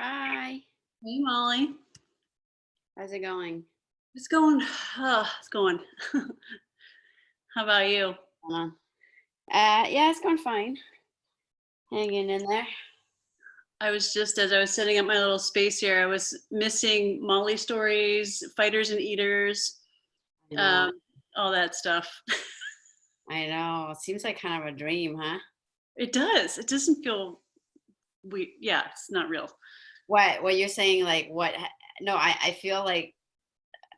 Hi. Hey, Molly. How's it going? It's going. It's going. How about you? Hold on. Yeah, it's going fine. Hanging in there. As I was setting up my little space here, I was missing Molly stories, fighters and eaters, I know. all that stuff. I know. It seems like kind of a dream, huh? It does. It doesn't feel yeah, it's not real. What you're saying, like what? No, I feel like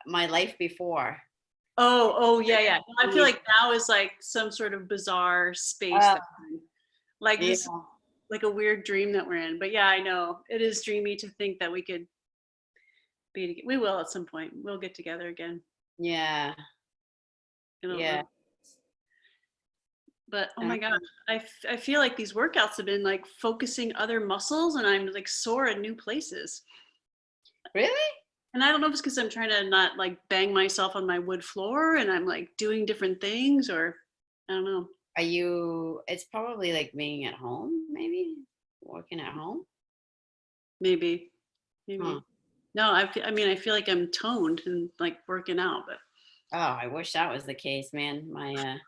my life before. Oh, yeah, yeah. I feel Yeah. like now is like some sort of bizarre space Uh, that we're in. Like yeah. this, like a weird dream that we're in. But yeah, I know it is dreamy to think that we could be together. We will at some point. We'll get together again. Yeah. I don't Yeah. know. But oh Uh, my god, I feel like these workouts have been like focusing other muscles, and I'm like sore in new places. Really? And I don't know if it's because I'm trying to not like bang myself on my wood floor, and I'm like doing different things, or I don't know. Are you? It's probably like being at home, maybe working at home. Maybe, Huh. maybe. No, I mean, I feel like I'm toned and like working out, but Oh, I wish that was the case, man. My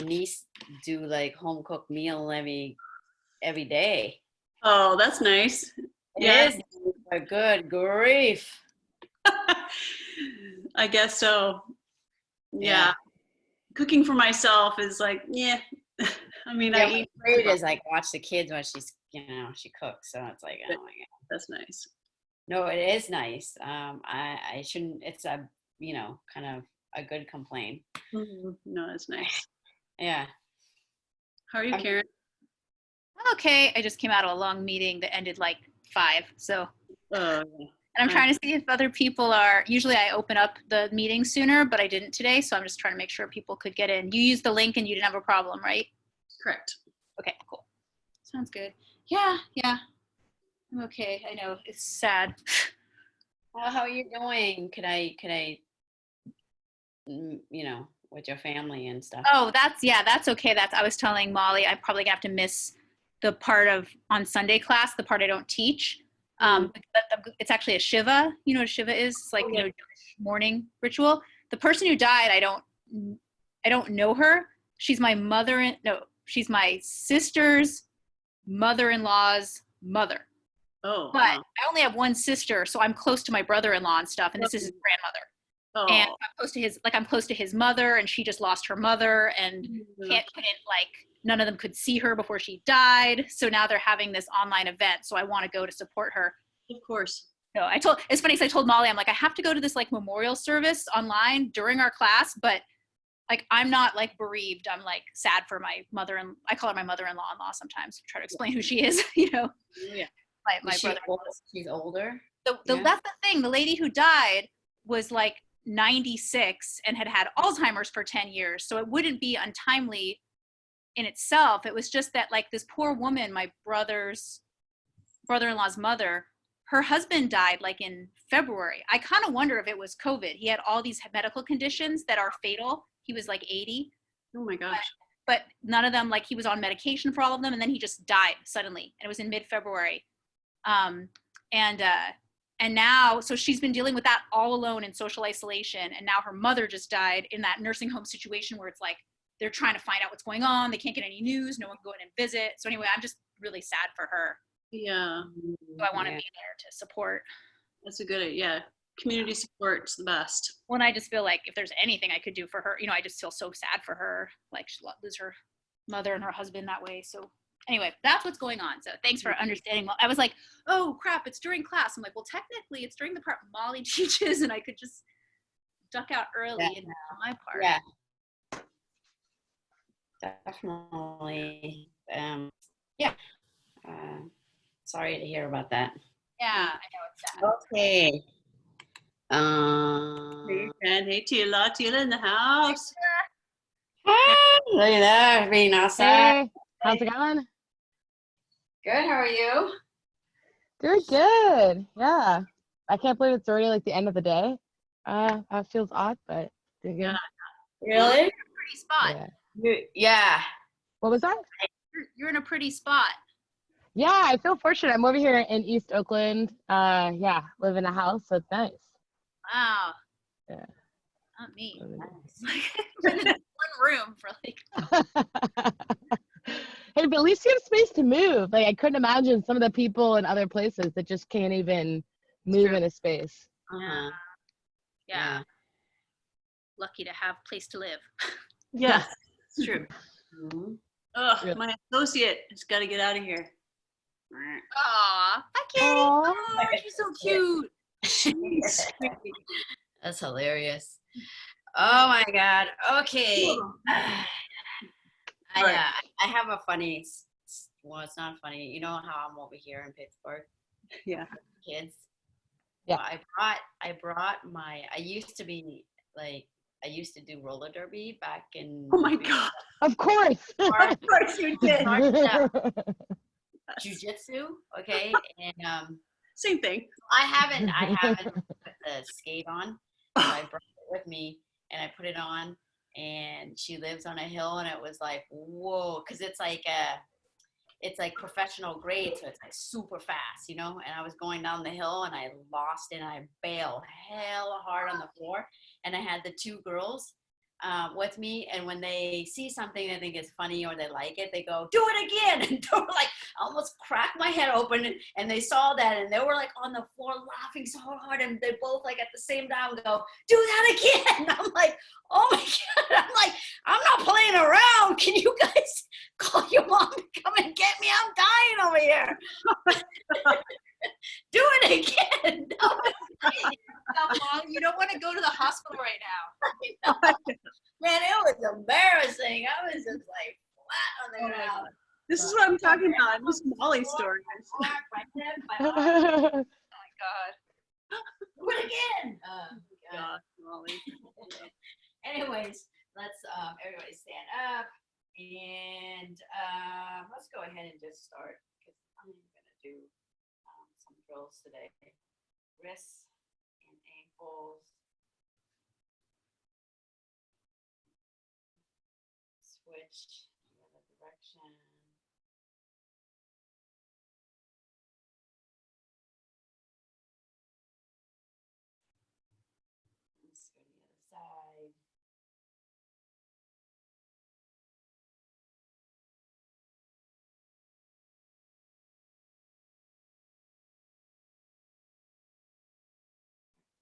niece do like home cooked meal every day. oh, that's nice. It Yeah, is, but good grief. I guess so. Yeah. Yeah, cooking for myself is like, yeah. I mean, I Yeah, my eat, grade is like watch the kids when she cooks. So it's like, but oh my God. that's nice. No, it is nice. I shouldn't, it's a, kind of a good complaint. No, that's nice. Yeah. How are you, I'm, Karen? I'm okay. I just came out of a long meeting that ended like 5. So, Oh, and I'm yeah. trying to see if other people are. Usually I open up the meeting sooner, but I didn't today. So I'm just trying to make sure people could get in. You used the link and you didn't have a problem, right? Correct. Okay, cool. Sounds good. Yeah, yeah. I'm okay. I know it's sad. how are you doing? Could I, with your family and stuff? Oh, that's okay. I was telling Molly I'm probably gonna have to miss the part of on Sunday class, the part I don't teach. It's actually a Shiva. You know what a Shiva is? It's like, Okay. Jewish morning ritual. The person who died, I don't know her. She's my she's my sister's mother-in-law's mother. Oh, But wow. I only have one sister, so I'm close to my brother-in-law and stuff, and this is his grandmother. And Oh, I'm close to his mother, and she just lost her mother, and yeah, none of them could see her before she died. So now they're having this online event. So I want to go to support her. of course. No, it's funny because I told Molly, I'm like, I have to go to this like memorial service online during our class, but like, I'm not like bereaved. I'm like sad for my mother, and I call her my mother-in-law sometimes to try to explain who she is, Yeah. my brother. She's older? That's the thing. The lady who died was like 96 and had Alzheimer's for 10 years. So it wouldn't be untimely in itself. It was just that like this poor woman, my brother-in-law's mother, her husband died like in February. I kind of wonder if it was COVID. He had all these medical conditions that are fatal. He was like 80, Oh my gosh. but none of them, like he was on medication for all of them. And then he just died suddenly. And it was in mid-February. Um, and now, so she's been dealing with that all alone in social isolation. And now her mother just died in that nursing home situation where it's like, they're trying to find out what's going on. They can't get any news. No one can go in and visit. So anyway, I'm just really sad for her. Yeah, So I want to be there to support. that's a good, yeah. Community support's the best. Well, and I just feel like if there's anything I could do for her, I just feel so sad for her. Like she'll lose her mother and her husband that way. So anyway, that's what's going on. So thanks for understanding. I was like, oh crap, it's during class. I'm like, well, technically it's during the part Molly teaches, and I could just duck out early and do my part. Yeah. Definitely. Yeah. Sorry to hear about that. Yeah, I know it's sad. Okay. Hey, Tila in the house. Look at that, being outside. Hey, how's it going? Good, how are you? Doing good. Yeah. I can't believe it's already like the end of the day. That feels odd, but doing good. Really? You're in a pretty spot. Yeah. Yeah. What was that? You're in a pretty spot. Yeah, I feel fortunate. I'm over here in East Oakland. Yeah, live in a house, so it's nice. Wow. Yeah. Not me. Nice. I'm in one room for like. Hey, but at least you have space to move. Like, I couldn't imagine some of the people in other places that just can't even move true. in a space. Uh-huh. Yeah. Lucky to have place to live. Yes, it's true. Mhm. Ugh, Yeah. my associate has got to get out of here. Aw, hi Kitty. Aw. Oh, she's so cute. Jeez. That's hilarious. Oh my God. Okay. Right. I have a funny, well, it's not funny. You know how I'm over here in Pittsburgh? Yeah. Kids. Yeah. Well, I used to be like, I used to do roller derby back in. Oh my God. Of course. Of course you did. Jiu-jitsu, okay? And Same thing. I haven't put the skate on. So I brought it with me and I put it on, and she lives on a hill, and it was like, whoa, because it's like professional grade, so it's like super fast, you know. And I was going down the hill and I lost it, and I bailed hella hard on the floor, and I had the two girls with me, and when they see something they think is funny or they like it, they go, do it again. And they were like, I almost cracked my head open, and they saw that, and they were like on the floor laughing so hard, and they both like at the same time go, do that again. And I'm like, oh my God. I'm like, I'm not playing around. Can you guys call your mom to come and get me? I'm dying over here. Do it again. No, Mom, you don't want to go to the hospital right now. man, it was embarrassing. I was just like flat on the ground. This is what I'm talking about. This Mollii story. My hip, my arm. Oh my God. Do it again. God. God, Mollii. Anyways, let's everybody stand up, and let's go ahead and just start, because I'm gonna do some drills today. Wrists and ankles. Switch the other direction. Let's go to the other side.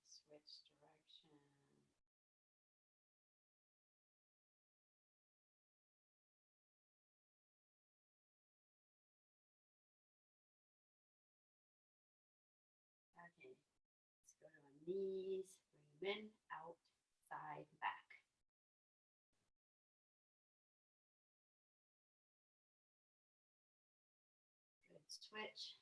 Switch direction. Okay, let's go to our knees, bring them in, out, side, back. Good switch.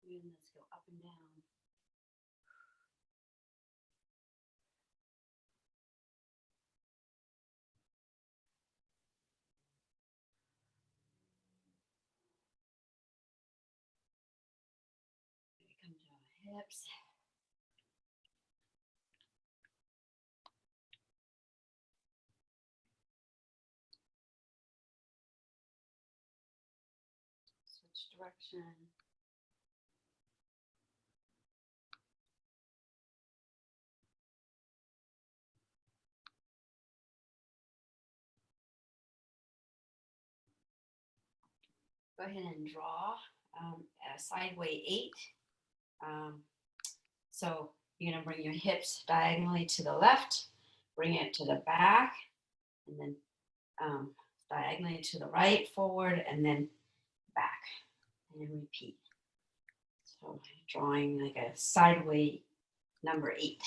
And let's go up and down. Come to our hips. Switch direction. Go ahead and draw a sideway 8. So you're gonna bring your hips diagonally to the left, bring it to the back, and then diagonally to the right, forward, and then back, and then repeat. So drawing like a sideway number 8.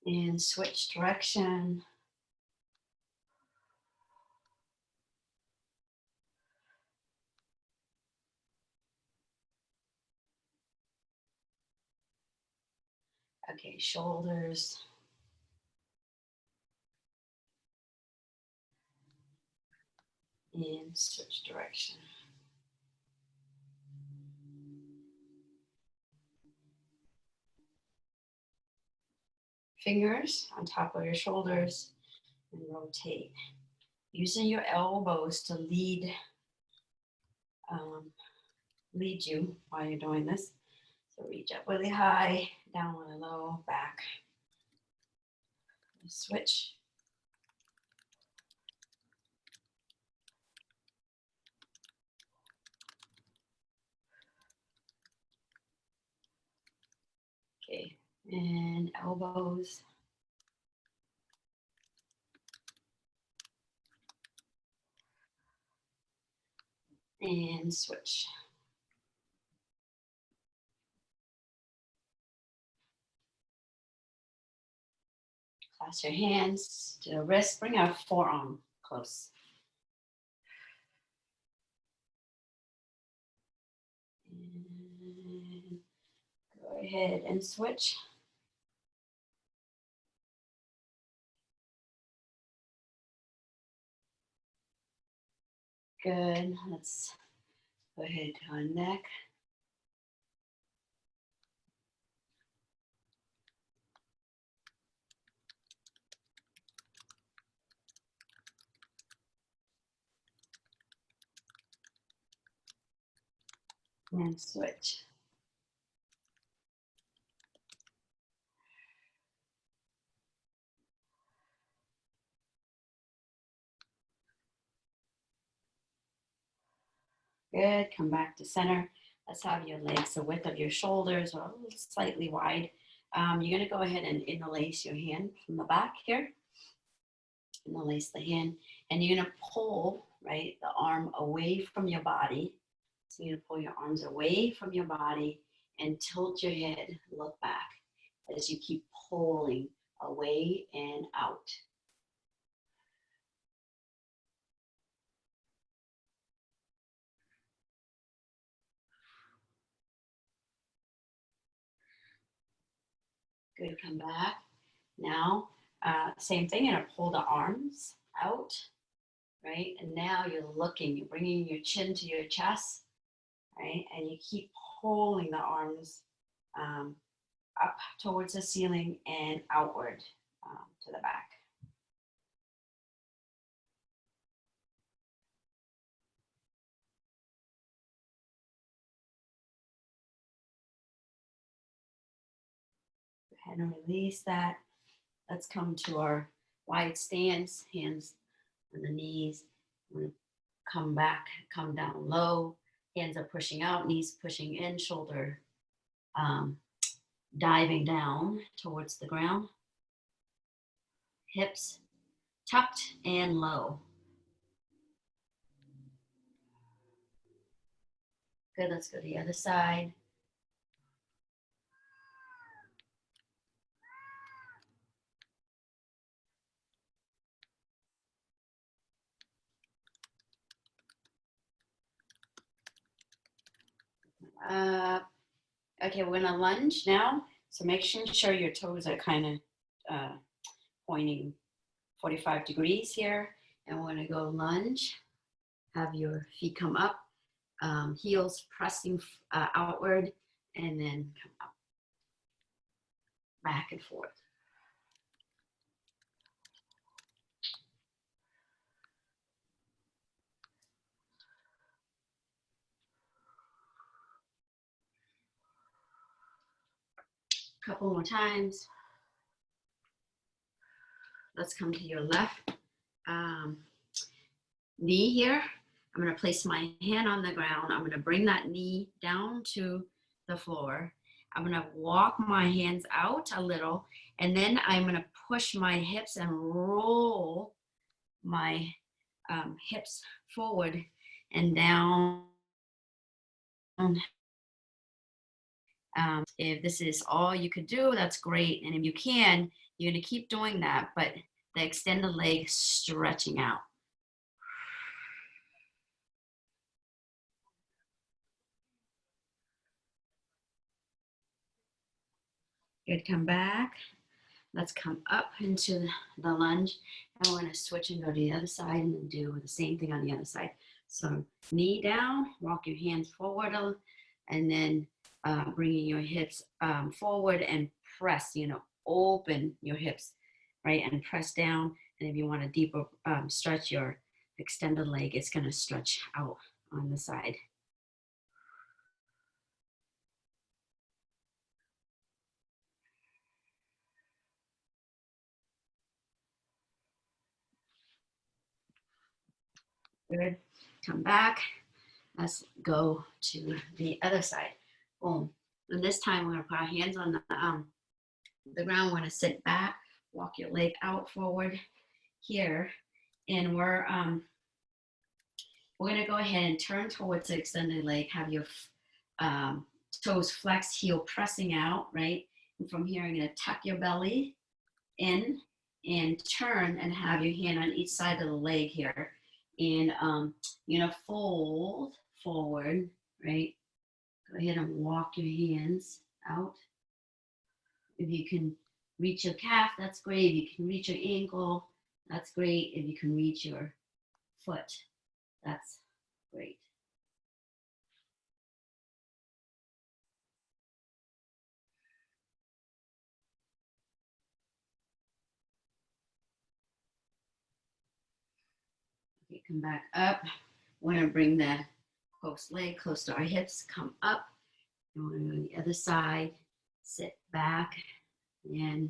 And switch direction. Okay, shoulders. And switch direction. fingers on top of your shoulders and rotate. Using your elbows to lead you while you're doing this. So reach up really high, down really low, back. Switch. Okay, and elbows. And switch. Clasp your hands to the wrist. Bring our forearm close. And go ahead and switch. Good. Let's go ahead to our neck. And switch. Good. Come back to center. Let's have your legs the width of your shoulders or a little slightly wide. You're going to go ahead and interlace your hand from the back here. Interlace the hand. And you're going to pull, right, the arm away from your body. So you're going to pull your arms away from your body and tilt your head, look back as you keep pulling away and out. Good, come back. Now, same thing, you're gonna pull the arms out, right? And now you're looking, you're bringing your chin to your chest, right? And you keep pulling the arms up towards the ceiling and outward to the back. Go ahead and release that. Let's come to our wide stance, hands on the knees. We're gonna come back, come down low. Hands are pushing out, knees pushing in, shoulder diving down towards the ground. Hips tucked and low. Good, let's go to the other side. Okay, we're gonna lunge now. So make sure your toes are kind of pointing 45 degrees here. And we're gonna go lunge. Have your feet come up, heels pressing outward, and then come up, back and forth. Couple more times. Let's come to your left knee here. I'm going to place my hand on the ground. I'm going to bring that knee down to the floor. I'm going to walk my hands out a little, and then I'm going to push my hips and roll my hips forward and down. If this is all you could do, that's great. And if you can, you're going to keep doing that, but the extended leg stretching out. Good, come back. Let's come up into the lunge. And we're going to switch and go to the other side and do the same thing on the other side. So knee down, walk your hands forward, and then bringing your hips forward and press, open your hips, right? And press down. And if you want to deeper stretch your extended leg, it's going to stretch out on the side. Good. Come back. Let's go to the other side. Boom. And this time we're going to put our hands on the ground. We're going to sit back, walk your leg out forward here, and we're going to go ahead and turn towards the extended leg. Have your toes flexed, heel pressing out, right? And from here, I'm going to tuck your belly in and turn and have your hand on each side of the leg here. And you're going to fold forward, right? Go ahead and walk your hands out. If you can reach your calf, that's great. If you can reach your ankle, that's great. If you can reach your foot, that's great. Okay, come back up. We're going to bring the post leg close to our hips, come up. And we're going to go to the other side, sit back, and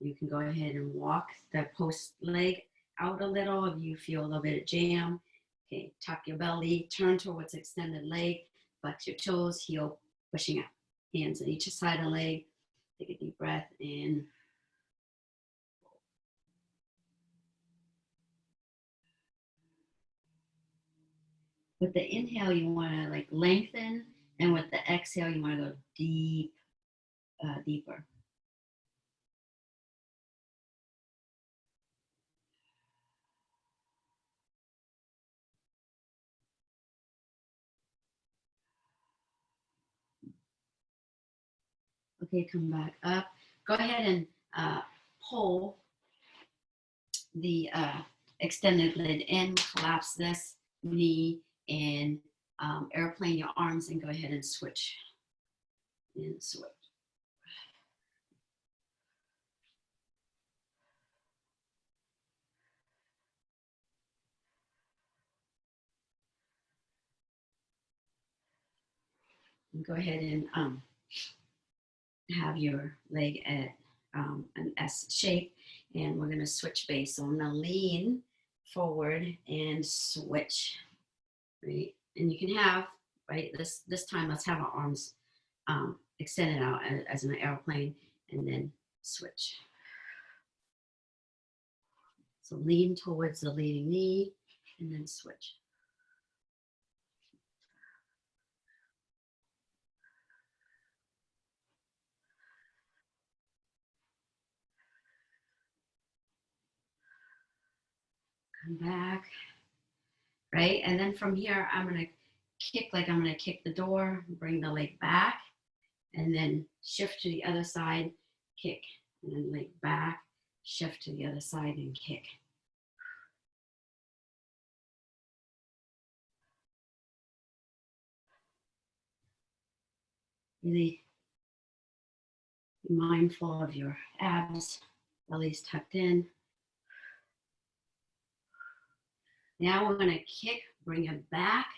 you can go ahead and walk the post leg out a little if you feel a little bit of jam. Okay, tuck your belly, turn towards extended leg, flex your toes, heel pushing up. Hands on each side of the leg. Take a deep breath in. With the inhale, you want to like lengthen, and with the exhale, you want to go deep, deeper. Okay, come back up. Go ahead and pull the extended lid in, collapse this knee, and airplane your arms, and go ahead and switch. And switch. And go ahead and have your leg at an S shape, and we're going to switch base. So I'm going to lean forward and switch, right? And you can have, right, this time let's have our arms extended out as an airplane, and then switch. So lean towards the leading knee, and then switch. Come back, right? And then from here, I'm going to kick like I'm going to kick the door, bring the leg back, and then shift to the other side, kick, and then leg back, shift to the other side, and kick. Really be mindful of your abs, belly's tucked in. Now we're going to kick, bring it back,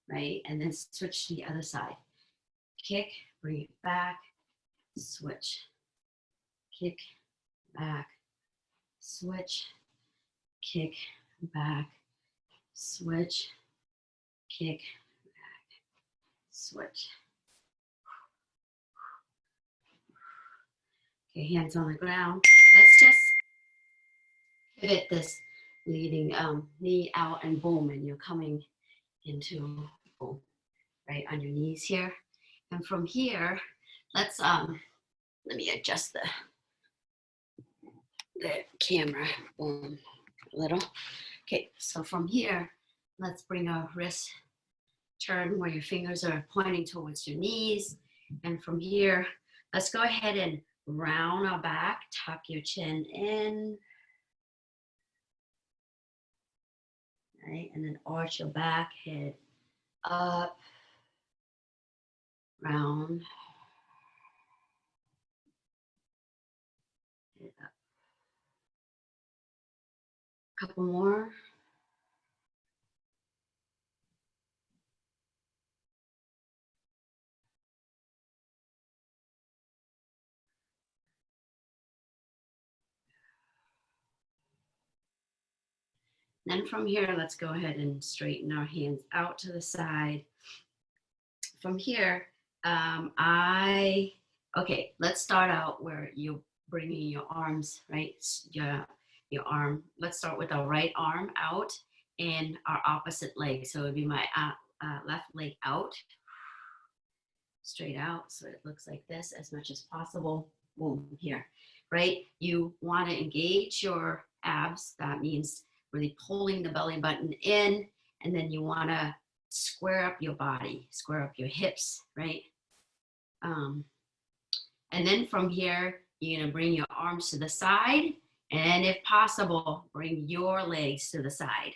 right? And then switch to the other side. Kick, bring it back, switch. Kick, back, switch. Kick, back, switch. Kick, back, switch. Okay, hands on the ground. Let's just pivot this leading knee out, and boom, and you're coming into boom, right on your knees here. And from here, let's let me adjust the camera, boom, a little. Okay, so from here, let's bring our wrist turn where your fingers are pointing towards your knees. And from here, let's go ahead and round our back, tuck your chin in, right? And then arch your back, head up, round, Couple more. Then from here, let's go ahead and straighten our hands out to the side. From here, okay, let's start out where you're bringing your arms, right? Your arm, let's start with our right arm out and our opposite leg. So it would be my left leg out, straight out. So it looks like this as much as possible. Boom, here, right? You want to engage your abs. That means really pulling the belly button in, and then you want to square up your body, square up your hips, right? And then from here, you're going to bring your arms to the side, and if possible, bring your legs to the side.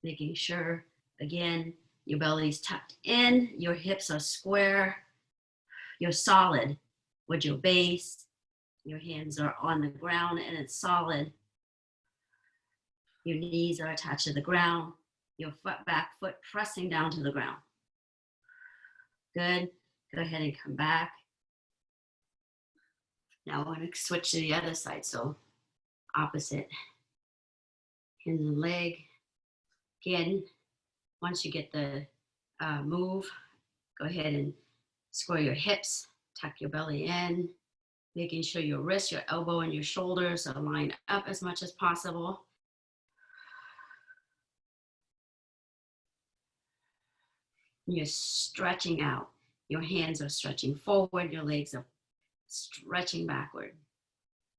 Making sure, again, your belly's tucked in, your hips are square, you're solid with your base, your hands are on the ground and it's solid. Your knees are attached to the ground, your back foot pressing down to the ground. Good. Go ahead and come back. Now we're going to switch to the other side. So opposite. Hands and leg. Again, once you get the move, go ahead and square your hips, tuck your belly in, making sure your wrist, your elbow, and your shoulders are lined up as much as possible. You're stretching out. Your hands are stretching forward, your legs are stretching backward.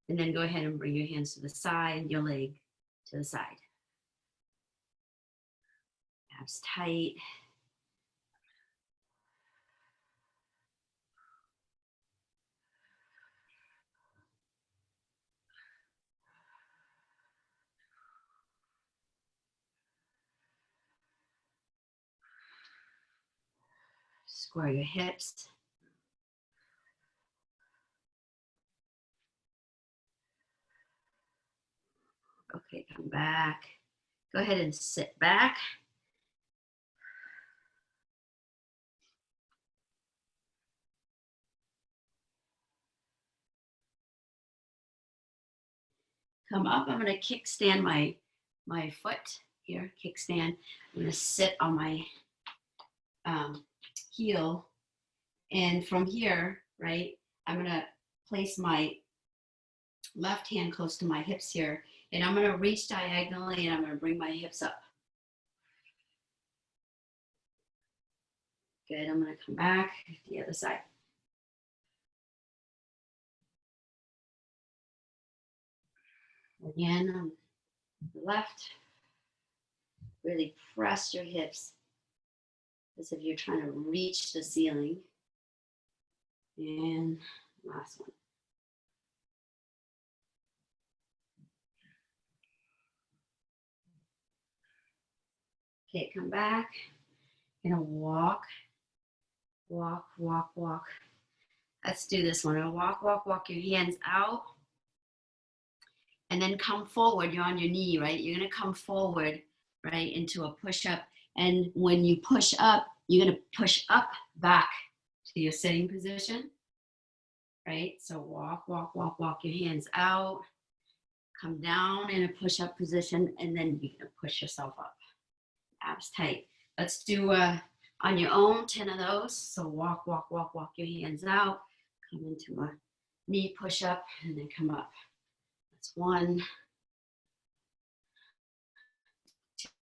And then go ahead and bring your hands to the side, your leg to the side. Abs tight. Square your hips. Okay, come back. Go ahead and sit back. Come up. I'm going to kickstand my foot here, kickstand. I'm going to sit on my heel. And from here, right, I'm going to place my left hand close to my hips here. And I'm going to reach diagonally and I'm going to bring my hips up. Good. I'm going to come back to the other side. Again, on the left. Really press your hips as if you're trying to reach the ceiling. And last one. Okay, come back. You're gonna walk, walk, walk, walk. Let's do this one. Walk, walk, walk your hands out. And then come forward. You're on your knee, right? You're gonna come forward, right, into a push-up. And when you push up, you're gonna push up back to your sitting position, right? So walk, walk, walk, walk your hands out. Come down in a push-up position, and then you're gonna push yourself up. Abs tight. Let's do on your own 10 of those. So walk, walk, walk, walk your hands out. Come into a knee push-up, and then come up. That's 1,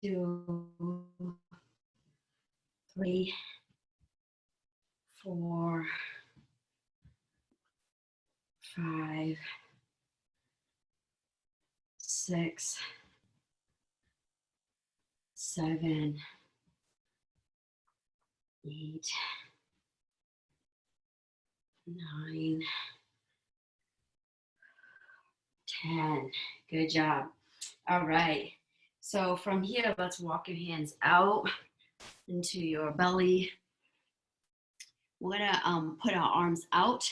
2, 3, 4, 5, 6, 7, 8, 9, 10. Good job. All right. So from here, let's walk your hands out into your belly. we're gonna put our arms out,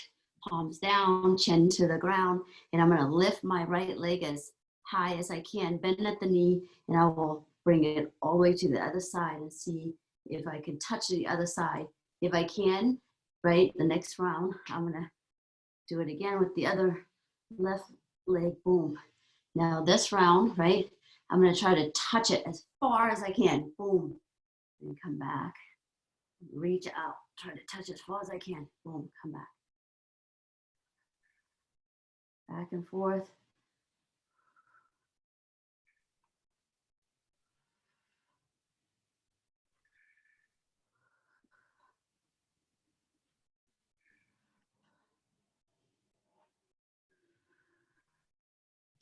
palms down, chin to the ground, and I'm gonna lift my right leg as high as I can, bend at the knee, and I will bring it all the way to the other side and see if I can touch the other side. If I can, right, the next round, I'm gonna do it again with the other left leg, boom. Now this round, right, I'm gonna try to touch it as far as I can, boom, and come back. Reach out, try to touch as far as I can, boom, come back. Back and forth.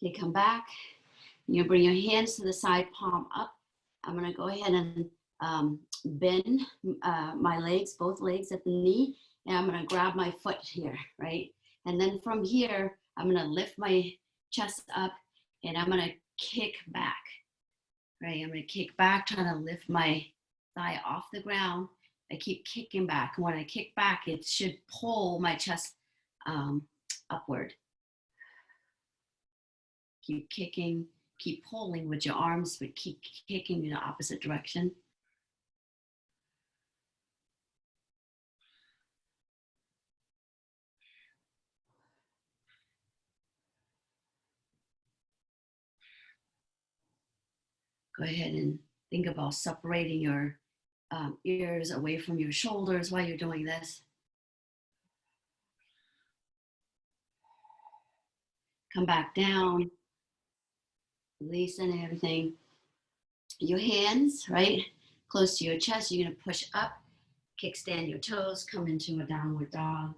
Okay, come back. You bring your hands to the side, palm up. I'm gonna go ahead and bend my legs, both legs at the knee, and I'm gonna grab my foot here, right? And then from here, I'm gonna lift my chest up and I'm gonna kick back, right? I'm gonna kick back, trying to lift my thigh off the ground. I keep kicking back. When I kick back, it should pull my chest upward. Keep kicking, keep pulling with your arms, but keep kicking in the opposite direction. Go ahead and think about separating your ears away from your shoulders while you're doing this. Come back down, releasing everything. Your hands, right, close to your chest. You're gonna push up, kickstand your toes, come into a downward dog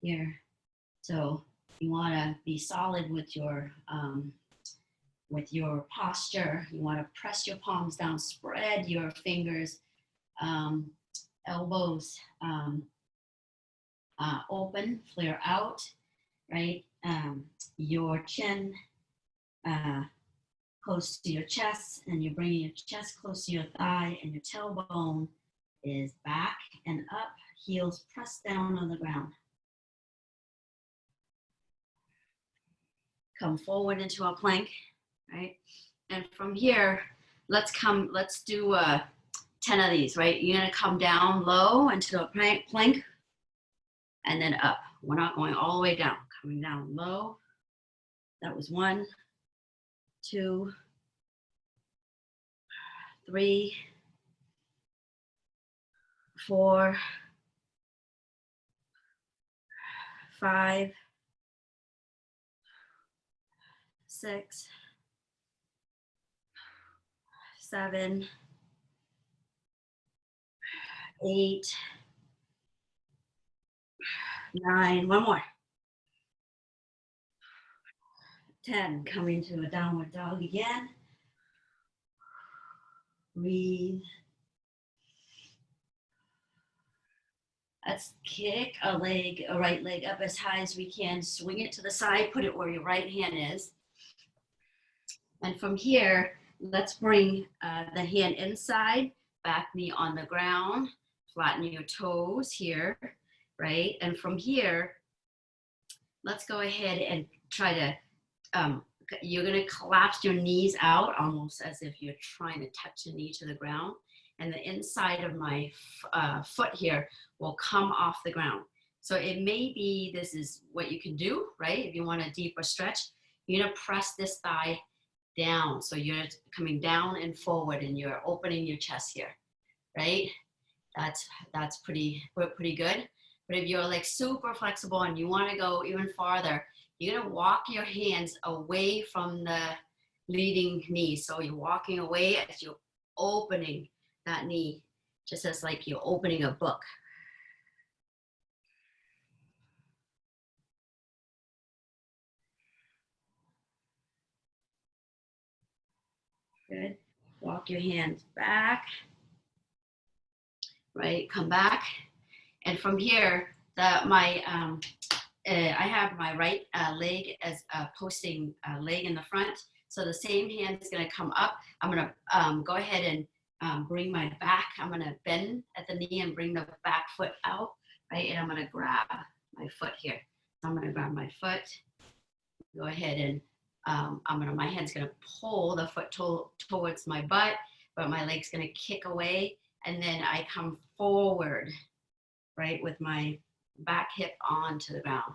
here. So you wanna be solid with your posture. You wanna press your palms down, spread your fingers, elbows open, flare out, right? Your chin close to your chest, and you're bringing your chest close to your thigh, and your tailbone is back and up, heels pressed down on the ground. Come forward into a plank, right? And from here, let's do 10 of these, right? You're gonna come down low into a plank and then up. We're not going all the way down, coming down low. That was 1, 2, 3, 4, 5, 6, 7, 8, 9, one more. 10, coming to a downward dog again. Breathe. Let's kick a right leg up as high as we can. Swing it to the side, put it where your right hand is. And from here, let's bring the hand inside, back knee on the ground, flatten your toes here, right? And from here, let's go ahead and try to, you're gonna collapse your knees out almost as if you're trying to touch the knee to the ground. And the inside of my foot here will come off the ground. So it may be, this is what you can do, right? If you want a deeper stretch, you're gonna press this thigh down. So you're coming down and forward and you're opening your chest here, right? That's pretty good. But if you're like super flexible and you wanna go even farther, you're gonna walk your hands away from the leading knee. So you're walking away as you're opening that knee, just as like you're opening a book. Good. Walk your hands back, right? Come back. And from here, I have my right leg as a posting leg in the front. So the same hand is gonna come up. I'm gonna go ahead and bring my back. I'm gonna bend at the knee and bring the back foot out. right? And I'm gonna grab my foot here. So I'm gonna grab my foot, go ahead and my hand's gonna pull the foot towards my butt, but my leg's gonna kick away, and then I come forward, right, with my back hip onto the ground.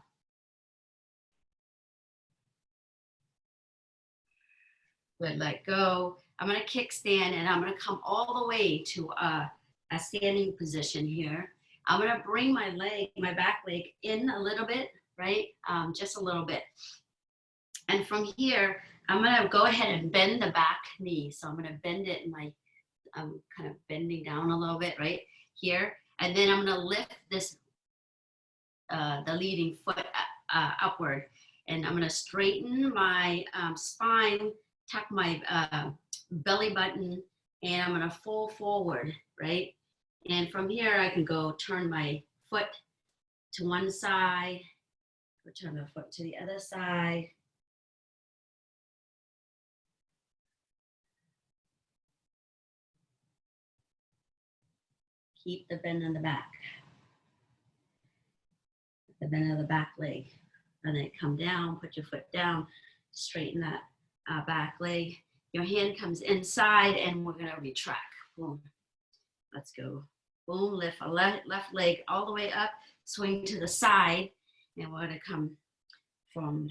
Good, let go. I'm gonna kickstand and I'm gonna come all the way to a standing position here. I'm gonna bring my back leg in a little bit, right? Just a little bit. And from here, I'm gonna go ahead and bend the back knee. So I'm gonna bend it I'm kind of bending down a little bit right here. And then I'm gonna lift this, the leading foot upward. And I'm gonna straighten my spine, tuck my belly button, and I'm gonna fall forward, right? And from here, I can go turn my foot to one side, or turn my foot to the other side. Keep the bend in the back, the bend of the back leg. And then come down, put your foot down, straighten that back leg. Your hand comes inside and we're gonna retract. Boom, let's go. Boom, lift a left leg all the way up, swing to the side, and we're gonna come from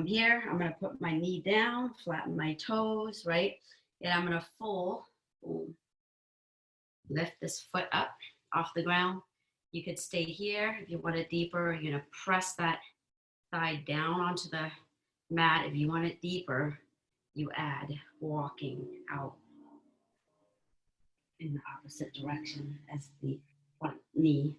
here. I'm gonna put my knee down, flatten my toes, right? And I'm gonna full, boom, lift this foot up off the ground. You could stay here. If you want it deeper, you're gonna press that thigh down onto the mat. If you want it deeper, you add walking out in the opposite direction as the front knee.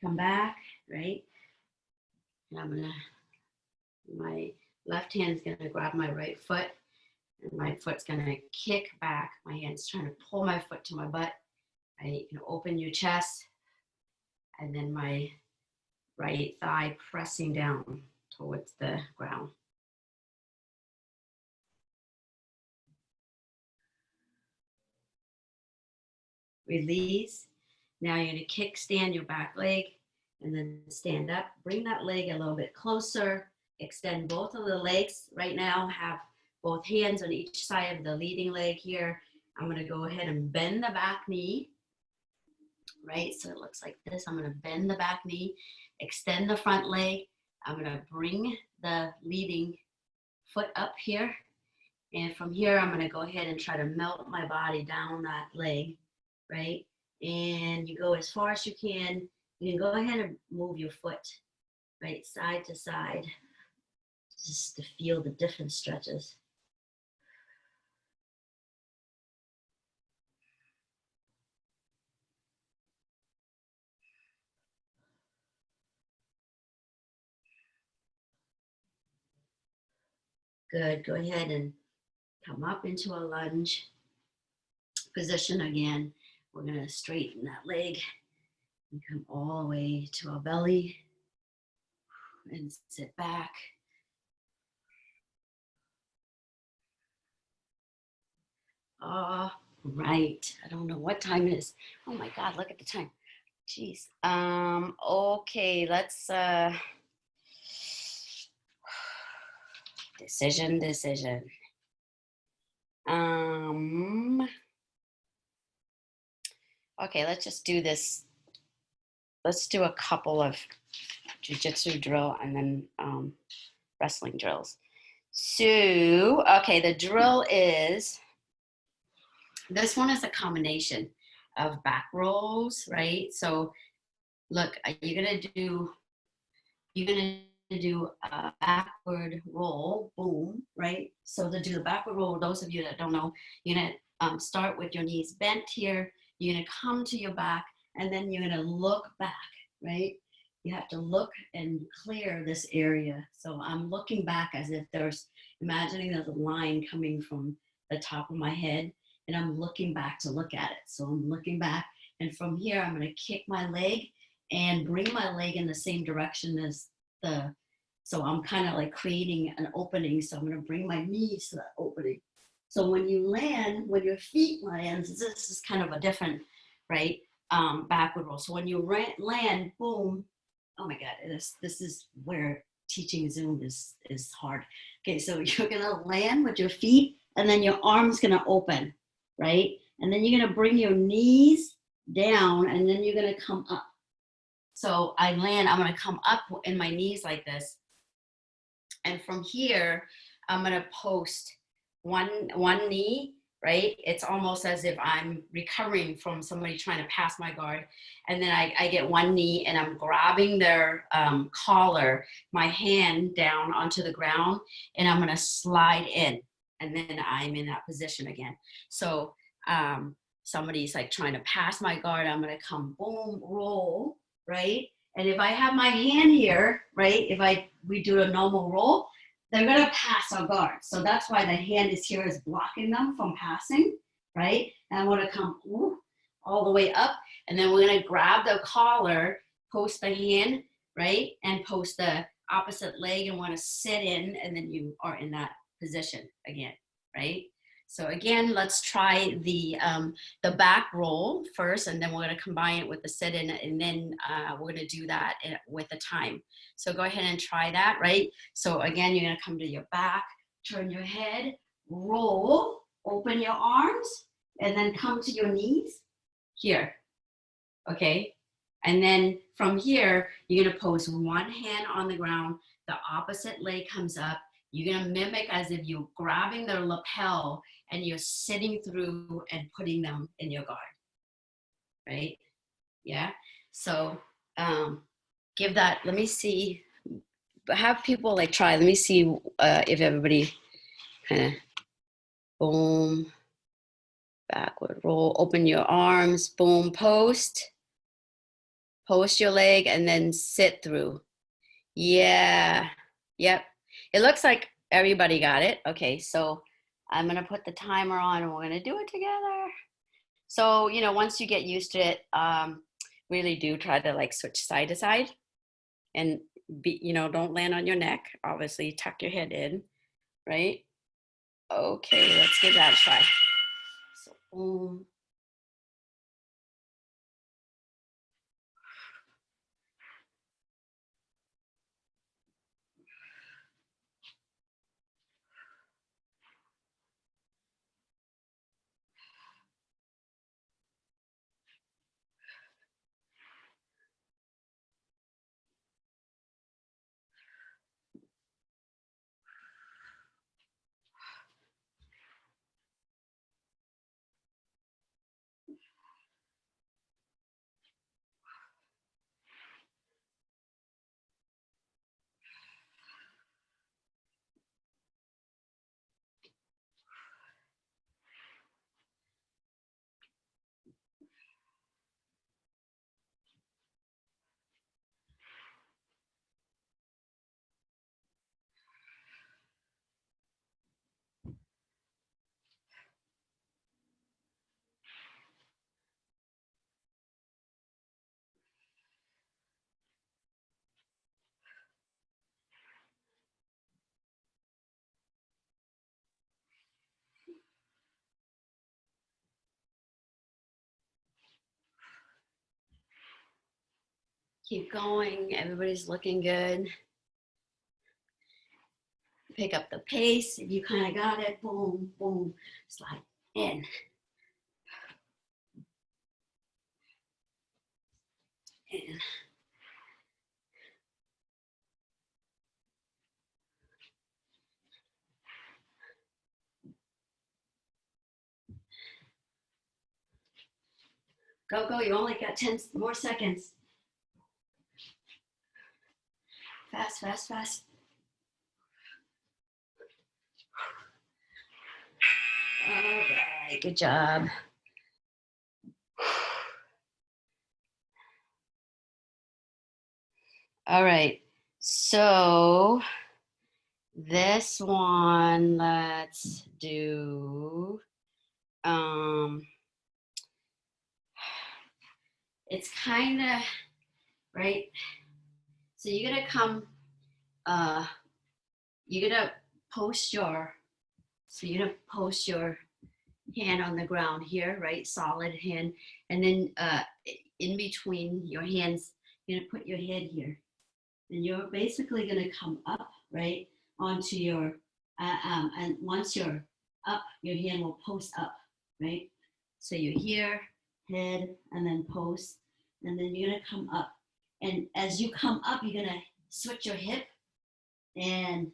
Come back, right? And my left hand is gonna grab my right foot, and my foot's gonna kick back. My hand's trying to pull my foot to my butt. Right? You can open your chest, and then my right thigh pressing down towards the ground. Release. Now you're gonna kickstand your back leg and then stand up. Bring that leg a little bit closer. Extend both of the legs. Right now, have both hands on each side of the leading leg here. I'm gonna go ahead and bend the back knee, right? So it looks like this. I'm gonna bend the back knee, extend the front leg. I'm gonna bring the leading foot up here. And from here, I'm gonna go ahead and try to melt my body down that leg, right? And you go as far as you can. You can go ahead and move your foot, right, side to side, just to feel the different stretches. Good, go ahead and come up into a lunge position again. We're gonna straighten that leg and come all the way to our belly and sit back. All right, I don't know what time it is. Oh my God, look at the time. Jeez. Okay, let's, decision. Okay, let's just do this. Let's do a couple of jiu-jitsu drill and then wrestling drills. So, okay, the drill is, this one is a combination of back rolls, right? So look, you're gonna do a backward roll, boom, right? So to do the backward roll, those of you that don't know, you're gonna start with your knees bent here. You're gonna come to your back, and then you're gonna look back, right? You have to look and clear this area. So I'm looking back as if imagining there's a line coming from the top of my head, and I'm looking back to look at it. So I'm looking back, and from here, I'm gonna kick my leg, and bring my leg in the same direction as so I'm kind of like creating an opening. So I'm going to bring my knees to that opening. So when you land, when your feet land, this is kind of a different, right, backward roll. So when you land, boom, oh my God, this is where teaching Zoom is hard. Okay, so you're going to land with your feet, and then your arm's going to open, right? And then you're going to bring your knees down, and then you're going to come up. So I land, I'm going to come up in my knees like this. And from here, I'm going to post one knee, right? It's almost as if I'm recovering from somebody trying to pass my guard. And then I get one knee and I'm grabbing their collar, my hand down onto the ground, and I'm going to slide in. And then I'm in that position again. So somebody's like trying to pass my guard, I'm going to come, boom, roll, right? And if I have my hand here, right, we do a normal roll, they're going to pass our guard. So that's why the hand is here is blocking them from passing, right? And I want to come all the way up. And then we're going to grab the collar, post the hand, right? And post the opposite leg and want to sit in. And then you are in that position again, right? So again, let's try the back roll first, and then we're going to combine it with the sit-in, and then we're going to do that with the time. So go ahead and try that, right? So again, you're going to come to your back, turn your head, roll, open your arms, and then come to your knees here, okay? And then from here, you're going to post one hand on the ground, the opposite leg comes up. You're going to mimic as if you're grabbing their lapel and you're sitting through and putting them in your guard, right? Yeah. So give that, let me see, have people like try, let me see if everybody kind of boom, backward roll, open your arms, boom, post your leg and then sit through. Yeah. Yep. It looks like everybody got it. Okay, so I'm going to put the timer on and we're going to do it together. So, you know, once you get used to it, really do try to like switch side to side and be, you know, don't land on your neck. Obviously, tuck your head in, right? Okay, let's give that a try. So, boom. Keep going. Everybody's looking good. Pick up the pace. If you kind of got it, boom, boom, slide in. In. Go, go. You only got 10 more seconds. Fast, fast, fast. All right, good job. All right, so this one, let's do, it's kind of, right? So you're gonna come, you're gonna post your, so you're gonna post your hand on the ground here, right? Solid hand. And then in between your hands, you're gonna put your head here. And you're basically gonna come up, right? Onto your, and once you're up, your hand will post up, right? So you're here, head, and then post. And then you're gonna come up. And as you come up, you're gonna switch your hip and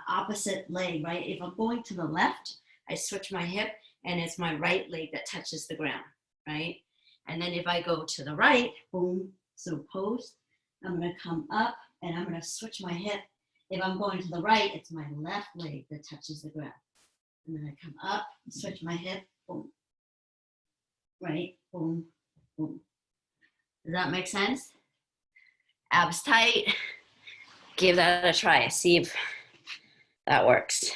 opposite leg, right? If I'm going to the left, I switch my hip and it's my right leg that touches the ground, right? And then if I go to the right, boom, so post, I'm gonna come up and I'm gonna switch my hip. If I'm going to the right, it's my left leg that touches the ground. And then I come up, switch my hip, boom, right, boom, boom. Does that make sense? Abs tight. Give that a try. See if that works.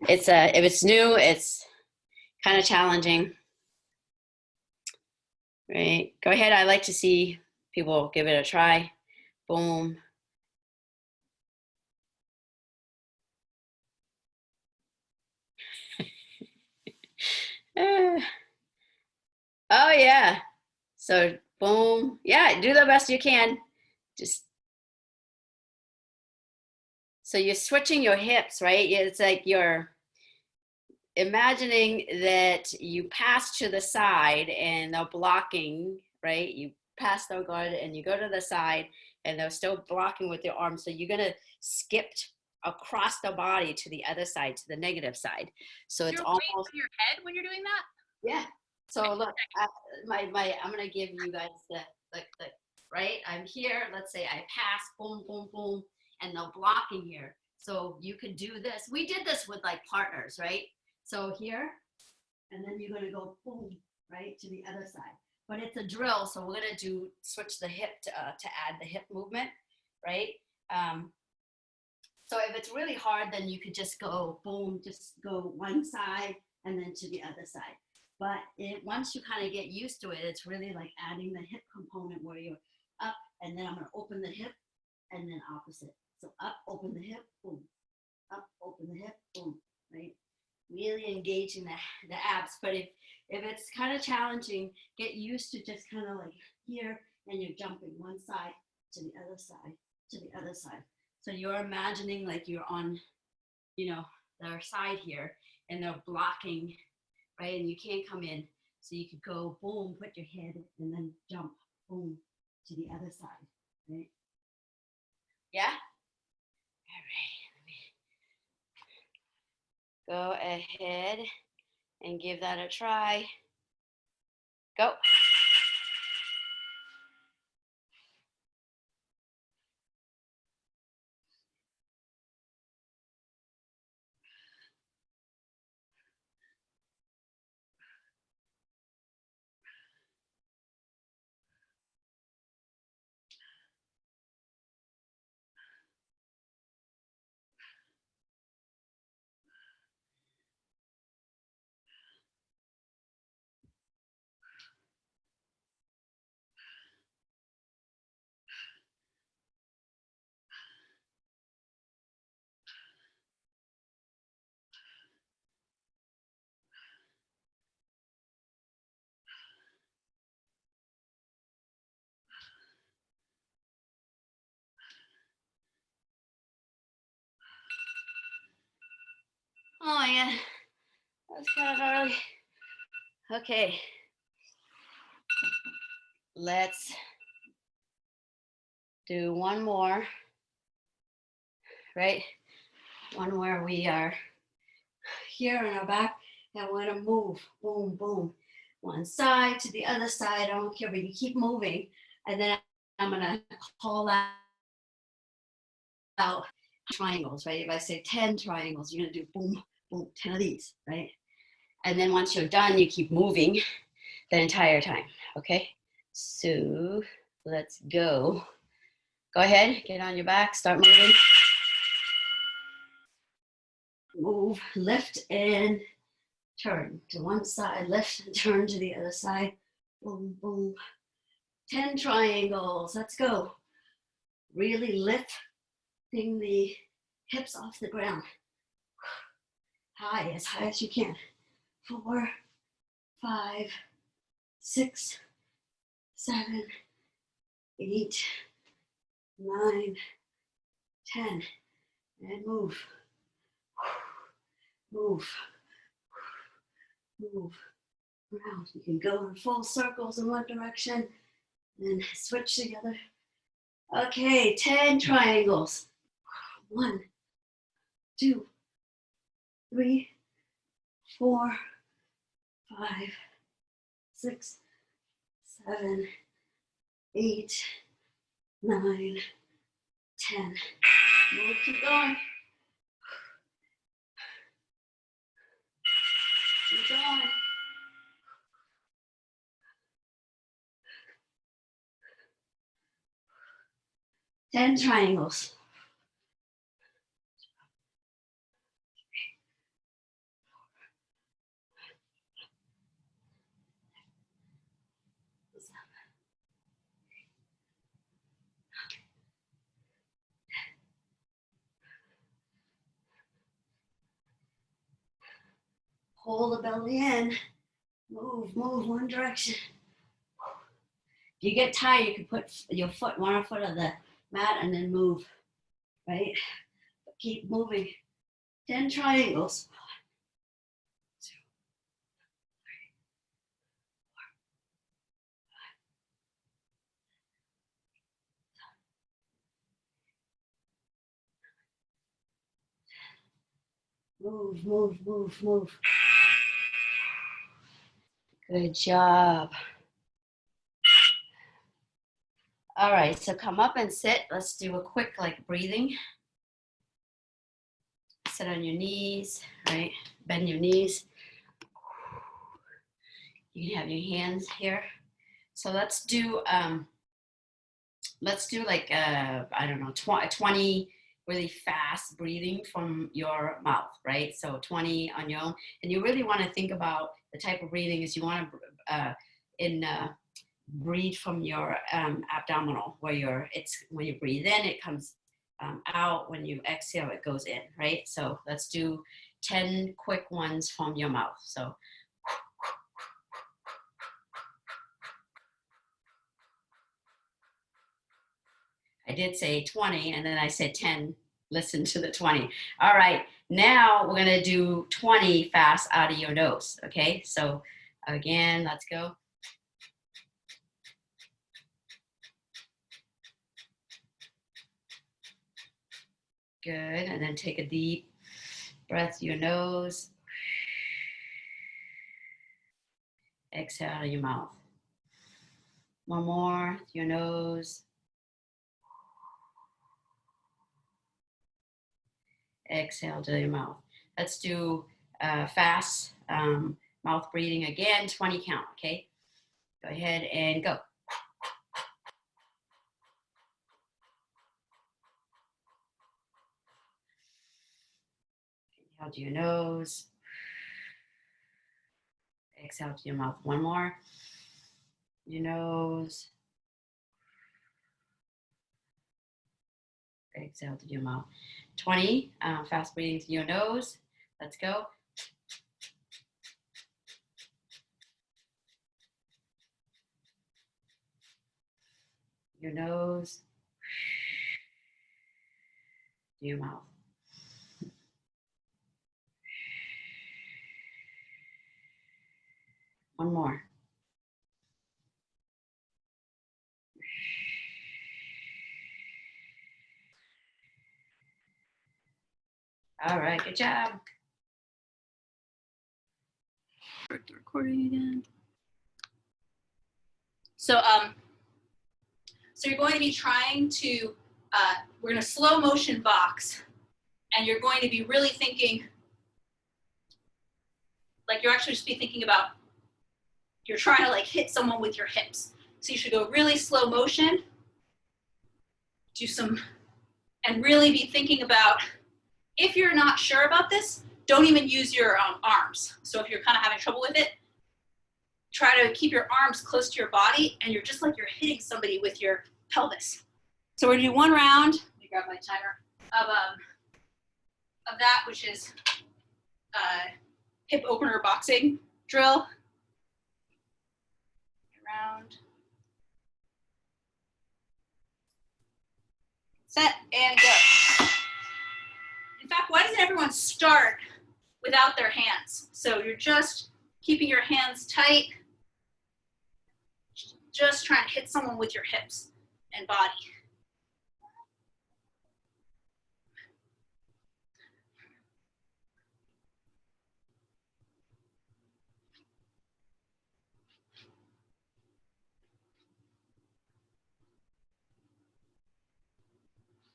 It's if it's new, it's kind of challenging. Right? Go ahead. I like to see people give it a try. Boom. Oh yeah. So boom. Yeah, do the best you can. Just so you're switching your hips, right? It's like you're imagining that you pass to the side and they're blocking, right? You pass their guard and you go to the side and they're still blocking with your arms. So you're gonna skip across the body to the other side, to the negative side. So it's almost on your head when you're doing that. Yeah. So look, I'm gonna give you guys the right. I'm here. Let's say I pass, boom, boom, boom, and they're blocking here. So you could do this. We did this with like partners, right? So here, and then you're gonna go boom, right, to the other side. But it's a drill, so we're gonna switch the hip to add the hip movement, right? So if it's really hard, then you could just go boom, just go one side and then to the other side. But once you kind of get used to it, it's really like adding the hip component where you're up, and then I'm gonna open the hip, and then opposite. So up, open the hip, boom. Up, open the hip, boom, right? Really engaging the abs. But if it's kind of challenging, get used to just kind of like here, and you're jumping one side to the other side, to the other side. So you're imagining like you're on, their side here, and they're blocking, right? And you can't come in. So you could go boom, put your head, and then jump, boom, to the other side, right? Yeah? All right, go ahead and give that a try. Go. Oh yeah, that's kind of gnarly. Okay, let's do one more, right? One where we are here on our back, and we're gonna move, boom, boom, one side to the other side. I don't care, but you keep moving, and then I'm gonna call out triangles, right? If I say 10 triangles, you're gonna do boom, boom, 10 of these, right? And then once you're done, you keep moving the entire time, okay? So let's go. Go ahead, get on your back, start moving. Move, lift and turn to one side, lift and turn to the other side. Boom, boom, 10 triangles. Let's go. Really lifting the hips off the ground. High, as high as you can. 4, 5, 6, 7, 8, 9, 10. And move. Move. Move around. You can go in full circles in one direction and switch together. Okay, 10 triangles. 1, 2, 3, 4, 5, 6, 7, 8, 9, 10. Move, keep going. Keep going. Ten triangles. Hold the belly in. Move, move one direction. If you get tired, you can put your foot, one foot on the mat and then move, right? But keep moving. 10 triangles. 1, 2, 3, 4, 5. Move, move, move, move. Good job. All right, so come up and sit. Let's do a quick breathing. Sit on your knees, right? Bend your knees. You can have your hands here. So let's do I don't know, 20 really fast breathing from your mouth, right? So 20 on your own. And you really want to think about the type of breathing is you want to breathe from your abdominal, where when you breathe in, it comes out. When you exhale, it goes in, right? So let's do 10 quick ones from your mouth. So I did say 20 and then I said 10. Listen to the 20. All right, now we're gonna do 20 fast out of your nose, okay? So again, let's go. Good, and then take a deep breath through your nose. Exhale out of your mouth. One more through your nose. Exhale to your mouth. Let's do fast mouth breathing again, 20 count, okay? Go ahead and go. Inhale to your nose. Exhale to your mouth. One more. Your nose. Exhale to your mouth. 20 fast breathing to your nose. Let's go. Your nose. To your mouth. One more. All right, good job. Start the recording again. So so you're going to be trying to, we're in a slow motion box, and you're going to be really thinking, like you're actually just be thinking about, you're trying to hit someone with your hips. So you should go really slow motion, and really be thinking about, if you're not sure about this, don't even use your arms. So if you're kind of having trouble with it, try to keep your arms close to your body, and you're just like you're hitting somebody with your pelvis. So we're gonna do one round. Let me grab my timer of that, which is hip opener boxing drill. Round. Set and go. In fact, why doesn't everyone start without their hands? So you're just keeping your hands tight, just trying to hit someone with your hips and body.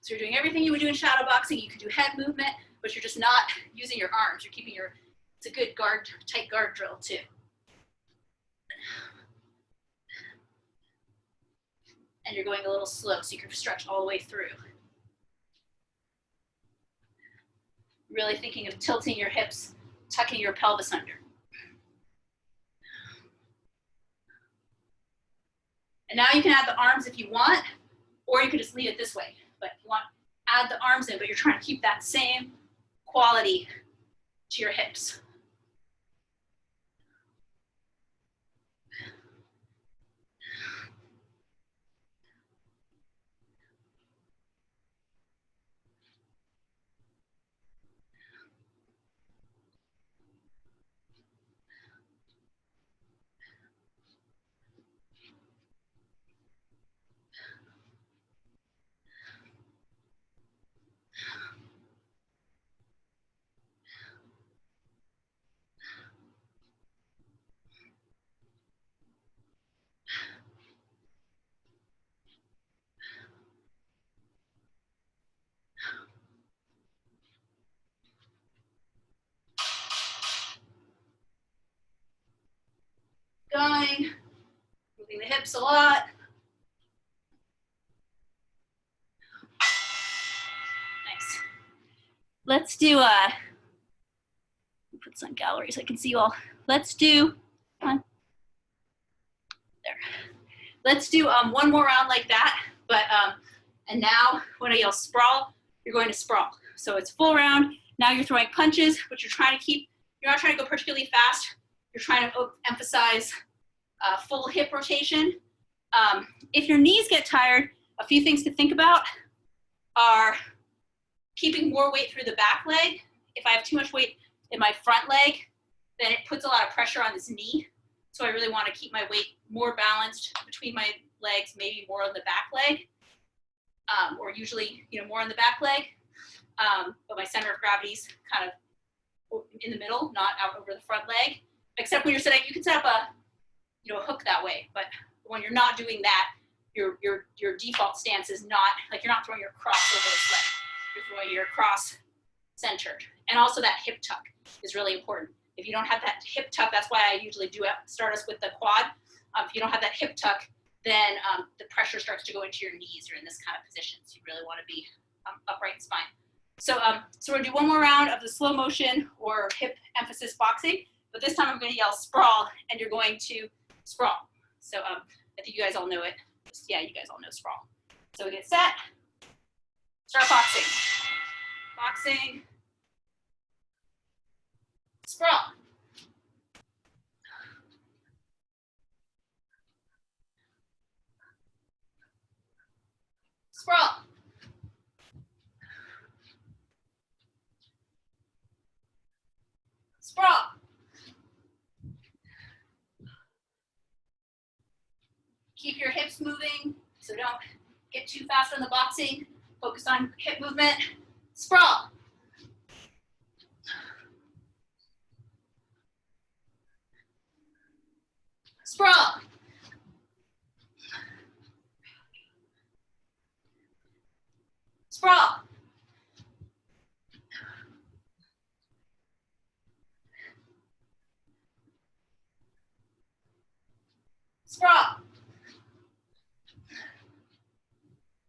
So you're doing everything you would do in shadow boxing. You can do head movement, but you're just not using your arms. You're keeping your, it's a good guard, tight guard drill too. And you're going a little slow so you can stretch all the way through. Really thinking of tilting your hips, tucking your pelvis under. And now you can add the arms if you want, or you can just leave it this way. But if you want, add the arms in, but you're trying to keep that same quality to your hips. Going, moving the hips a lot. Nice. Let's do put this on gallery so I can see you all. Let's do, there. Let's do one more round like that, but and now when I yell sprawl, you're going to sprawl. So it's full round. Now you're throwing punches, but you're trying to keep, you're not trying to go particularly fast. You're trying to emphasize full hip rotation. If your knees get tired, a few things to think about are keeping more weight through the back leg. If I have too much weight in my front leg, then it puts a lot of pressure on this knee. So I really want to keep my weight more balanced between my legs, maybe more on the back leg, or usually, more on the back leg. But my center of gravity is kind of in the middle, not out over the front leg. Except when you're setting, you can set up a hook that way. But when you're not doing that, your default stance is not, like you're not throwing your cross over this leg. You're throwing your cross centered. And also that hip tuck is really important. If you don't have that hip tuck, that's why I usually do start us with the quad. If you don't have that hip tuck, then the pressure starts to go into your knees. You're in this kind of position. So you really want to be upright spine. So, so we're gonna do one more round of the slow motion or hip emphasis boxing, but this time I'm gonna yell sprawl and you're going to sprawl. So I think you guys all know it. Yeah, you guys all know sprawl. So we get set, start boxing. Boxing, sprawl. Sprawl. Sprawl. Keep your hips moving, so don't get too fast on the boxing. Focus on hip movement. Sprawl. Sprawl. Sprawl. Sprawl.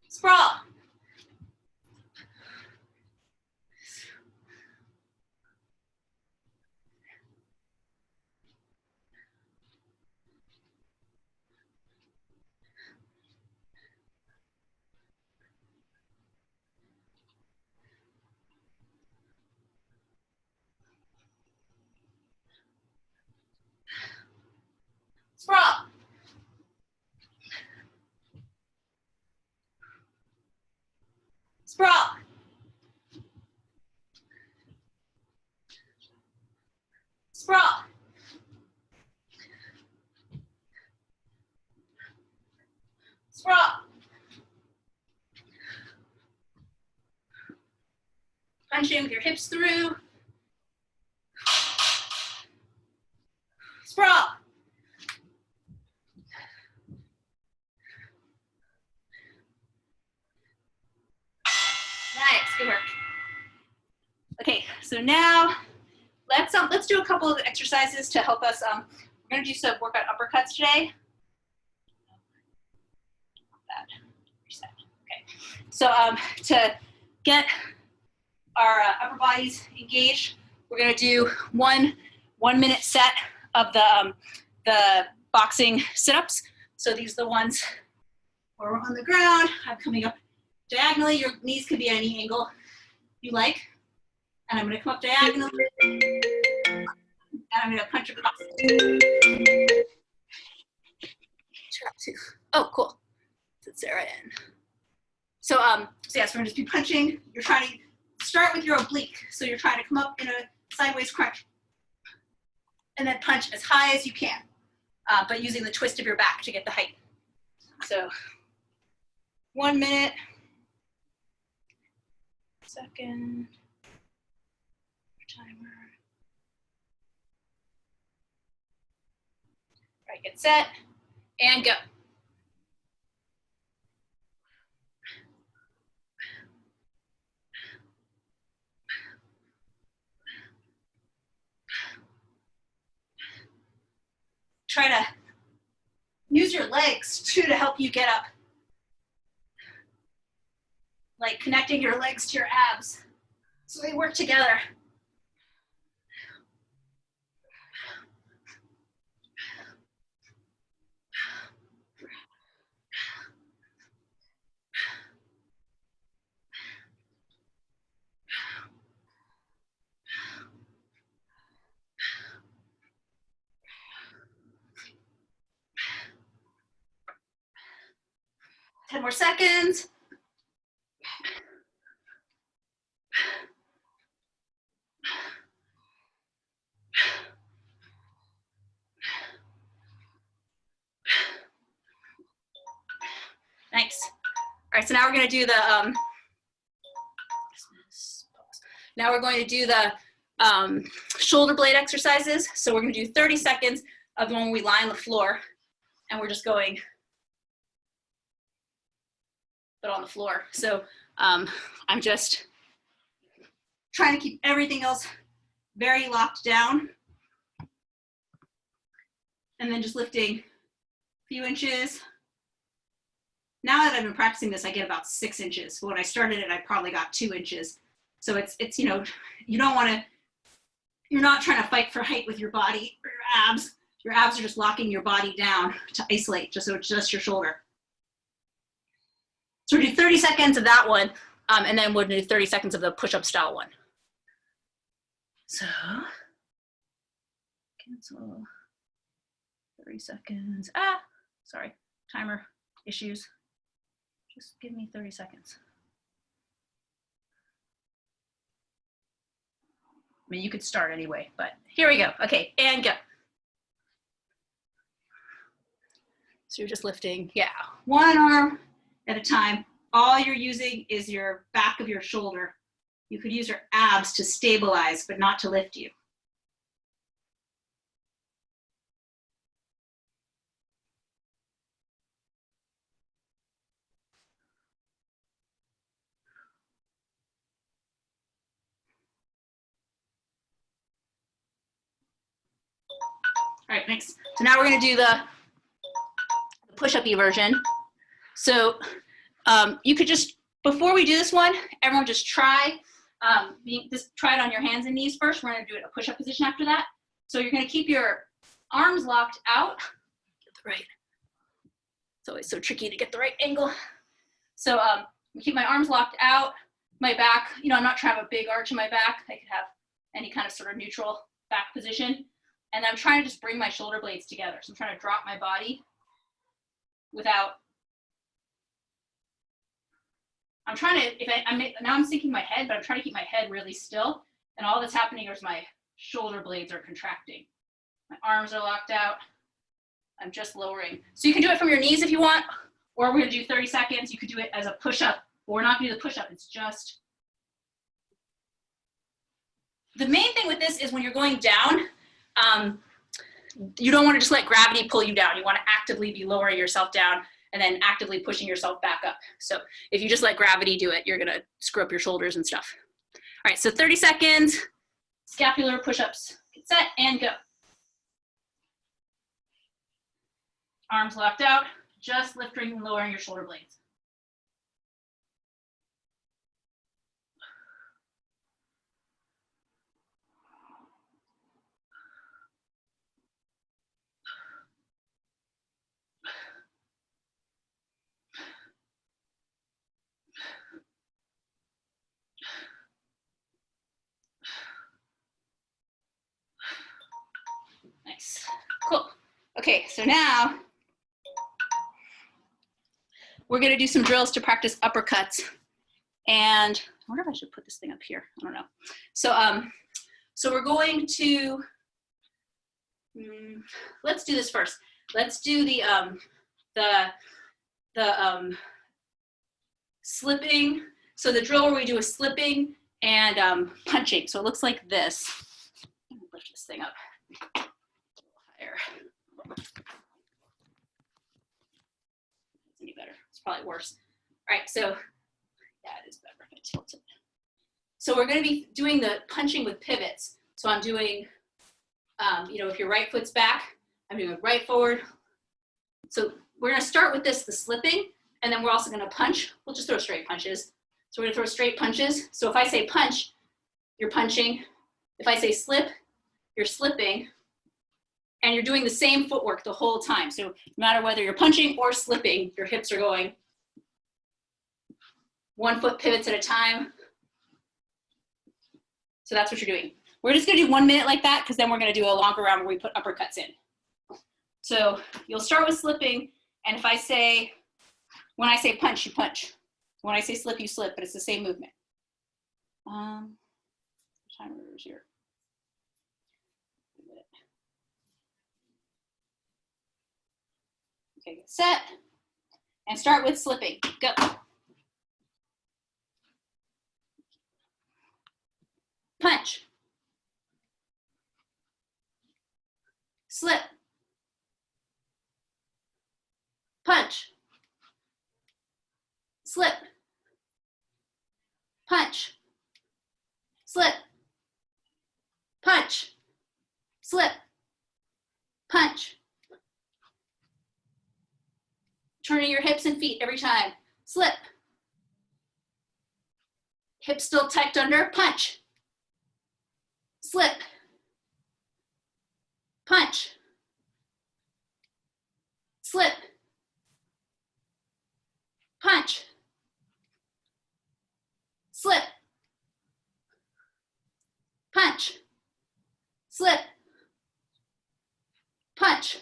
Sprawl. punching with your hips through. Sprawl. Nice, good work. Okay, so now let's do a couple of exercises to help us. We're gonna do some work on uppercuts today. Reset. Okay, so to get our upper bodies engaged, we're gonna do one minute set of the boxing sit-ups. So these are the ones where we're on the ground. I'm coming up diagonally. Your knees could be at any angle you like. And I'm gonna come up diagonally. And I'm gonna punch across. Oh, cool. That's Sarah in. So yeah, so we're gonna just be punching. You're trying to start with your oblique. So you're trying to come up in a sideways crunch. And then punch as high as you can, but using the twist of your back to get the height. So 1 minute, second, timer. All right, get set, and go. Try to use your legs too to help you get up. Like connecting your legs to your abs so they work together. Ten more seconds. Nice. All right, so now we're going to do the now we're going to do the shoulder blade exercises. So we're going to do 30 seconds of the one where we lie on the floor, and we're just going but on the floor. So I'm just trying to keep everything else very locked down, and then just lifting a few inches. Now that I've been practicing this, I get about 6 inches. But when I started it, I probably got 2 inches. So it's you know, you don't want to, you're not trying to fight for height with your body or your abs. Your abs are just locking your body down to isolate, just so it's just your shoulder. So we'll do 30 seconds of that one, and then we'll do 30 seconds of the push-up style one. So, cancel, 30 seconds. Sorry, timer issues. Just give me 30 seconds. I mean, you could start anyway, but here we go. Okay, and go. So you're just lifting, yeah, one arm at a time. All you're using is your back of your shoulder. You could use your abs to stabilize, but not to lift you. All right, next. So now we're going to do the push-up-y version. So you could just, before we do this one, everyone just try, try it on your hands and knees first. We're going to do it in a push-up position after that. So you're going to keep your arms locked out. Get the right. It's always so tricky to get the right angle. So keep my arms locked out. My back, you know, I'm not trying to have a big arch in my back. I could have any kind of sort of neutral back position. And I'm trying to just bring my shoulder blades together. So I'm trying to drop my body without, I'm trying to, now I'm sinking my head, but I'm trying to keep my head really still. And all that's happening is my shoulder blades are contracting. My arms are locked out. I'm just lowering. So you can do it from your knees if you want, or we're gonna do 30 seconds. You could do it as a push-up, but we're not gonna do the push-up. It's just the main thing with this is when you're going down, you don't want to just let gravity pull you down. You want to actively be lowering yourself down and then actively pushing yourself back up. So if you just let gravity do it, you're going to screw up your shoulders and stuff. All right, so 30 seconds, scapular push-ups. Get set and go. Arms locked out, just lifting and lowering your shoulder blades. Nice, cool. Okay, so now we're gonna do some drills to practice uppercuts. And I wonder if I should put this thing up here, I don't know. So, so we're going to, let's do this first. Let's do the slipping. So the drill where we do a slipping and punching. So it looks like this. Let me lift this thing up higher. Any better? It's probably worse. All right, so yeah, it is better if I tilt it. So we're going to be doing the punching with pivots. So I'm doing, you know, if your right foot's back, I'm doing a right forward. So we're going to start with this, the slipping, and then we're also going to punch. We'll just throw straight punches. So we're going to throw straight punches. So if I say punch, you're punching. If I say slip, you're slipping. And you're doing the same footwork the whole time. So no matter whether you're punching or slipping, your hips are going 1 foot pivots at a time. So that's what you're doing. We're just gonna do 1 minute like that because then we're gonna do a longer round where we put uppercuts in. So you'll start with slipping, and if I say, when I say punch, you punch. When I say slip, you slip, but it's the same movement. Timer is here. Okay, get set, and start with slipping. Go. Punch. Slip. Punch. Slip. Punch. Slip. Punch. Slip. Punch. Turning your hips and feet every time. Slip. Hips still tucked under. Punch. Slip. Punch. Slip. Punch. Slip. Punch. Slip. Punch.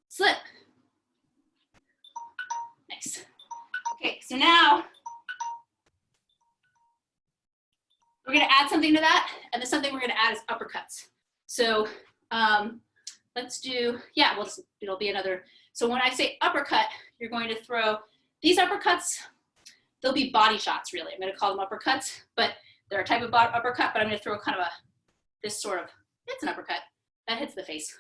Slip. Nice. Okay, so now we're going to add something to that, and the something we're going to add is uppercuts. So let's do, yeah, well, it'll be another. So when I say uppercut, you're going to throw these uppercuts. They'll be body shots, really. I'm going to call them uppercuts, but they're a type of uppercut. But I'm going to throw kind of this sort of. It's an uppercut that hits the face.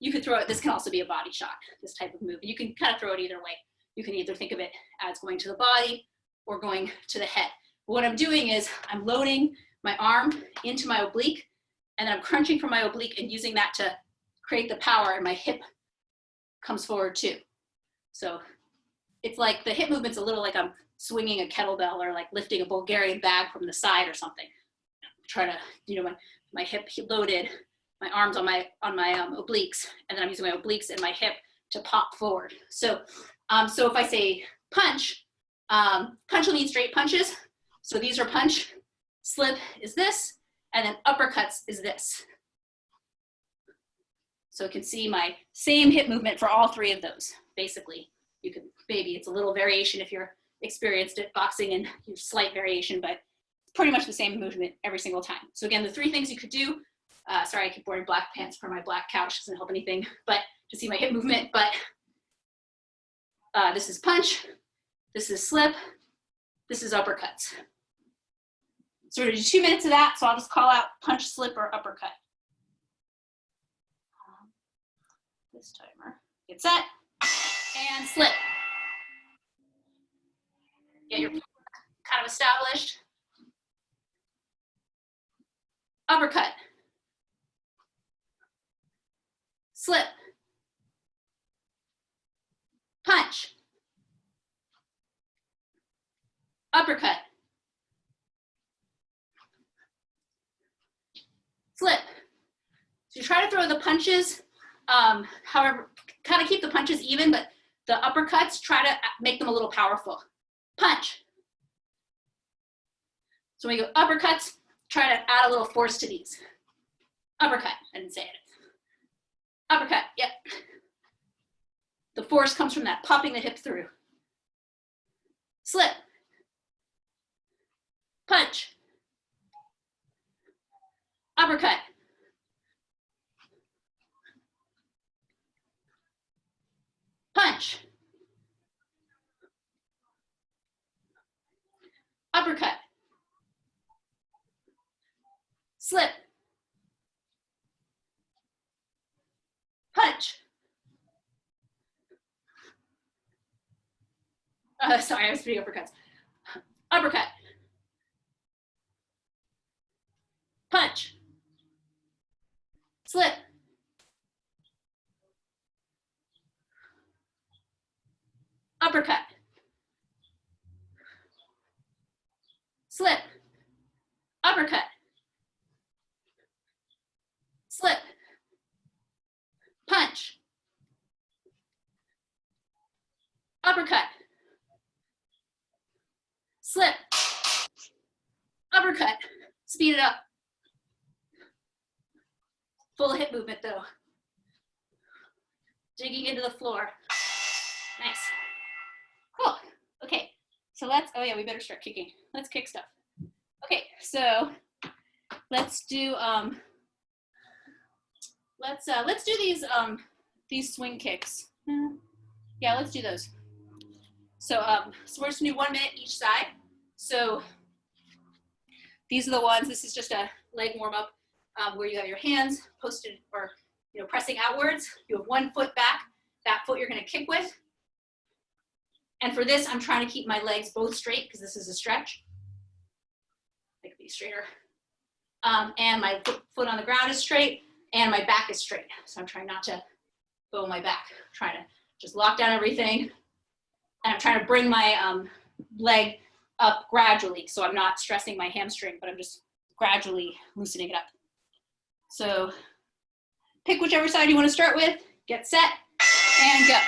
You could throw it. This can also be a body shot. This type of move. You can kind of throw it either way. You can either think of it as going to the body or going to the head. But what I'm doing is I'm loading my arm into my oblique, and then I'm crunching from my oblique and using that to create the power, and my hip comes forward too. So it's like the hip movement's a little like I'm swinging a kettlebell or like lifting a Bulgarian bag from the side or something. Try to, you know, my hip loaded, my arms on my obliques, and then I'm using my obliques and my hip to pop forward. So, so if I say punch, punch will need straight punches. So these are punch, slip is this, and then uppercuts is this. So you can see my same hip movement for all three of those. Basically, you can, maybe it's a little variation if you're experienced at boxing and you have slight variation, but pretty much the same movement every single time. So again, the three things you could do, sorry, I keep wearing black pants for my black couch, doesn't help anything, but to see my hip movement, but this is punch, this is slip, this is uppercuts. So we're gonna do 2 minutes of that. So I'll just call out punch, slip, or uppercut. This timer. Get set and slip. Get your kind of established. Uppercut. Slip. Punch. Uppercut. Slip. So you try to throw the punches, however, kind of keep the punches even, but the uppercuts, try to make them a little powerful. Punch. So when you go uppercuts, try to add a little force to these. Uppercut, I didn't say it. Uppercut, yep. The force comes from that popping the hip through. Slip. Punch. Uppercut. Punch. Uppercut. Slip. Punch. Sorry, I was doing uppercuts. Uppercut. Punch. Slip. Uppercut. Slip. Uppercut. Slip. Punch. Uppercut. Slip. Uppercut. Speed it up. Full hip movement though. Digging into the floor. Nice. Cool. Okay. So let's, oh yeah, we better start kicking. Let's kick stuff. Okay, so let's do let's do these swing kicks. Yeah, let's do those. So so we're just gonna do 1 minute each side. So these are the ones, this is just a leg warm up where you have your hands posted or pressing outwards. You have 1 foot back, that foot you're gonna kick with. And for this, I'm trying to keep my legs both straight because this is a stretch. They could be straighter. And my foot on the ground is straight and my back is straight. So I'm trying not to bow my back. I'm trying to just lock down everything. And I'm trying to bring my leg up gradually. So I'm not stressing my hamstring, but I'm just gradually loosening it up. So pick whichever side you want to start with, get set, and go.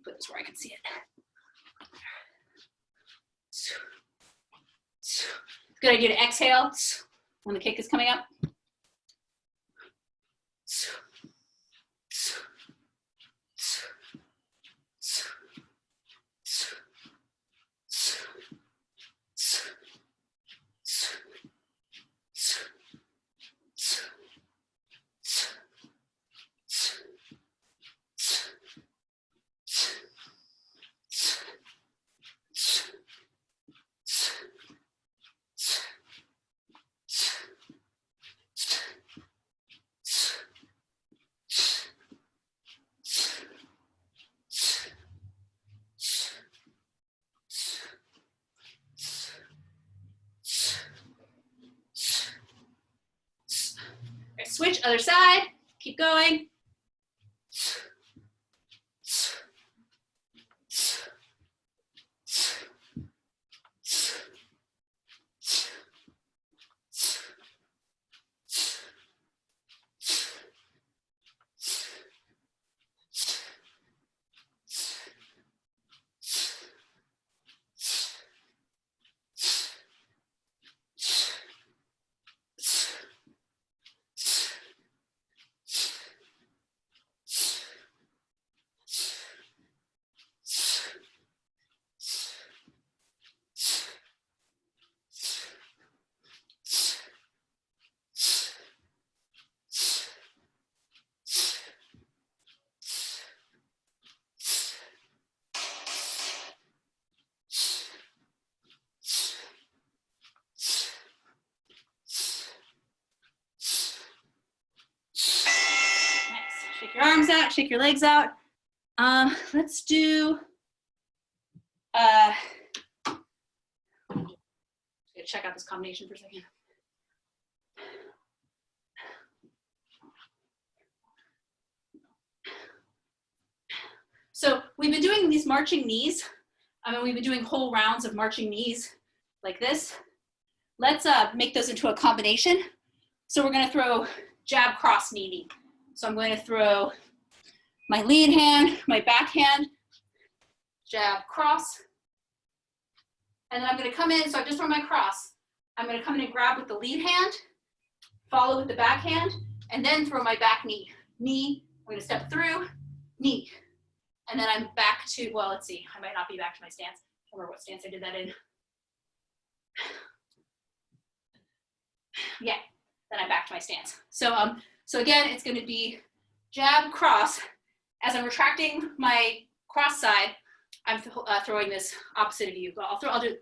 Put this where I can see it. Good idea to exhale when the kick is coming up. Switch, other side, keep going. arms out, shake your legs out. Let's do, check out this combination for a second. So we've been doing these marching knees. We've been doing whole rounds of marching knees like this. Let's make those into a combination. So we're gonna throw jab, cross, knee, knee. So I'm going to throw my lead hand, my back hand, jab, cross. And then I'm gonna come in, so I just throw my cross. I'm gonna come in and grab with the lead hand, follow with the back hand, and then throw my back knee. Knee, I'm gonna step through, knee. And then I'm back to, well, let's see, I might not be back to my stance. I don't remember what stance I did that in. Yeah, then I'm back to my stance. So, so again, it's gonna be jab, cross. As I'm retracting my cross side, I'm throwing this opposite of you. I'll do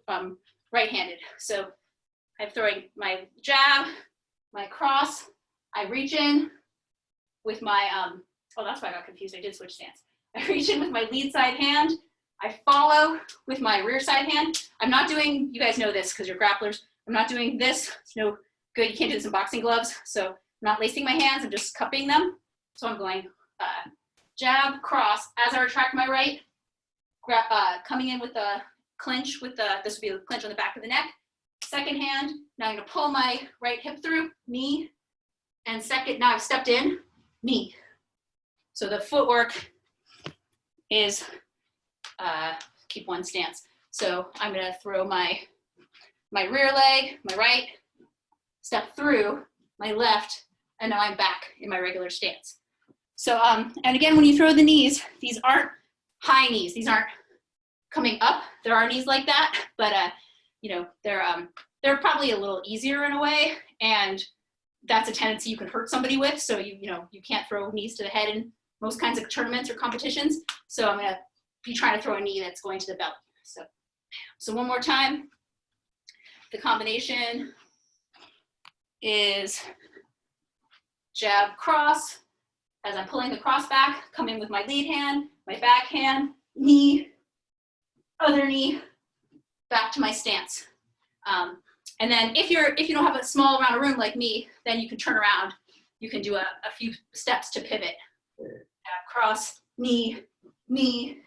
right-handed. So I'm throwing my jab, my cross, I reach in with my, oh, that's why I got confused, I did switch stance. I reach in with my lead side hand, I follow with my rear side hand. I'm not doing, you guys know this because you're grapplers, I'm not doing this, it's no good, you can't do this in boxing gloves, so I'm not lacing my hands, I'm just cupping them. So I'm going jab, cross, as I retract my right, coming in with the clinch with the, this would be the clinch on the back of the neck. Second hand, now I'm gonna pull my right hip through, knee, and second, now I've stepped in, knee. So the footwork is, keep one stance. So I'm gonna throw my rear leg, my right, step through, my left, and now I'm back in my regular stance. So, and again, when you throw the knees, these aren't high knees. These aren't coming up. There are knees like that, but you know, they're probably a little easier in a way, and that's a tendency you can hurt somebody with. So you know, you can't throw knees to the head in most kinds of tournaments or competitions. So I'm gonna be trying to throw a knee that's going to the belly. So one more time. The combination is jab, cross. As I'm pulling the cross back, come in with my lead hand, my back hand, knee, other knee, back to my stance. And then if you don't have a small amount of room like me, then you can turn around. You can do a few steps to pivot. Jab, cross, knee, knee.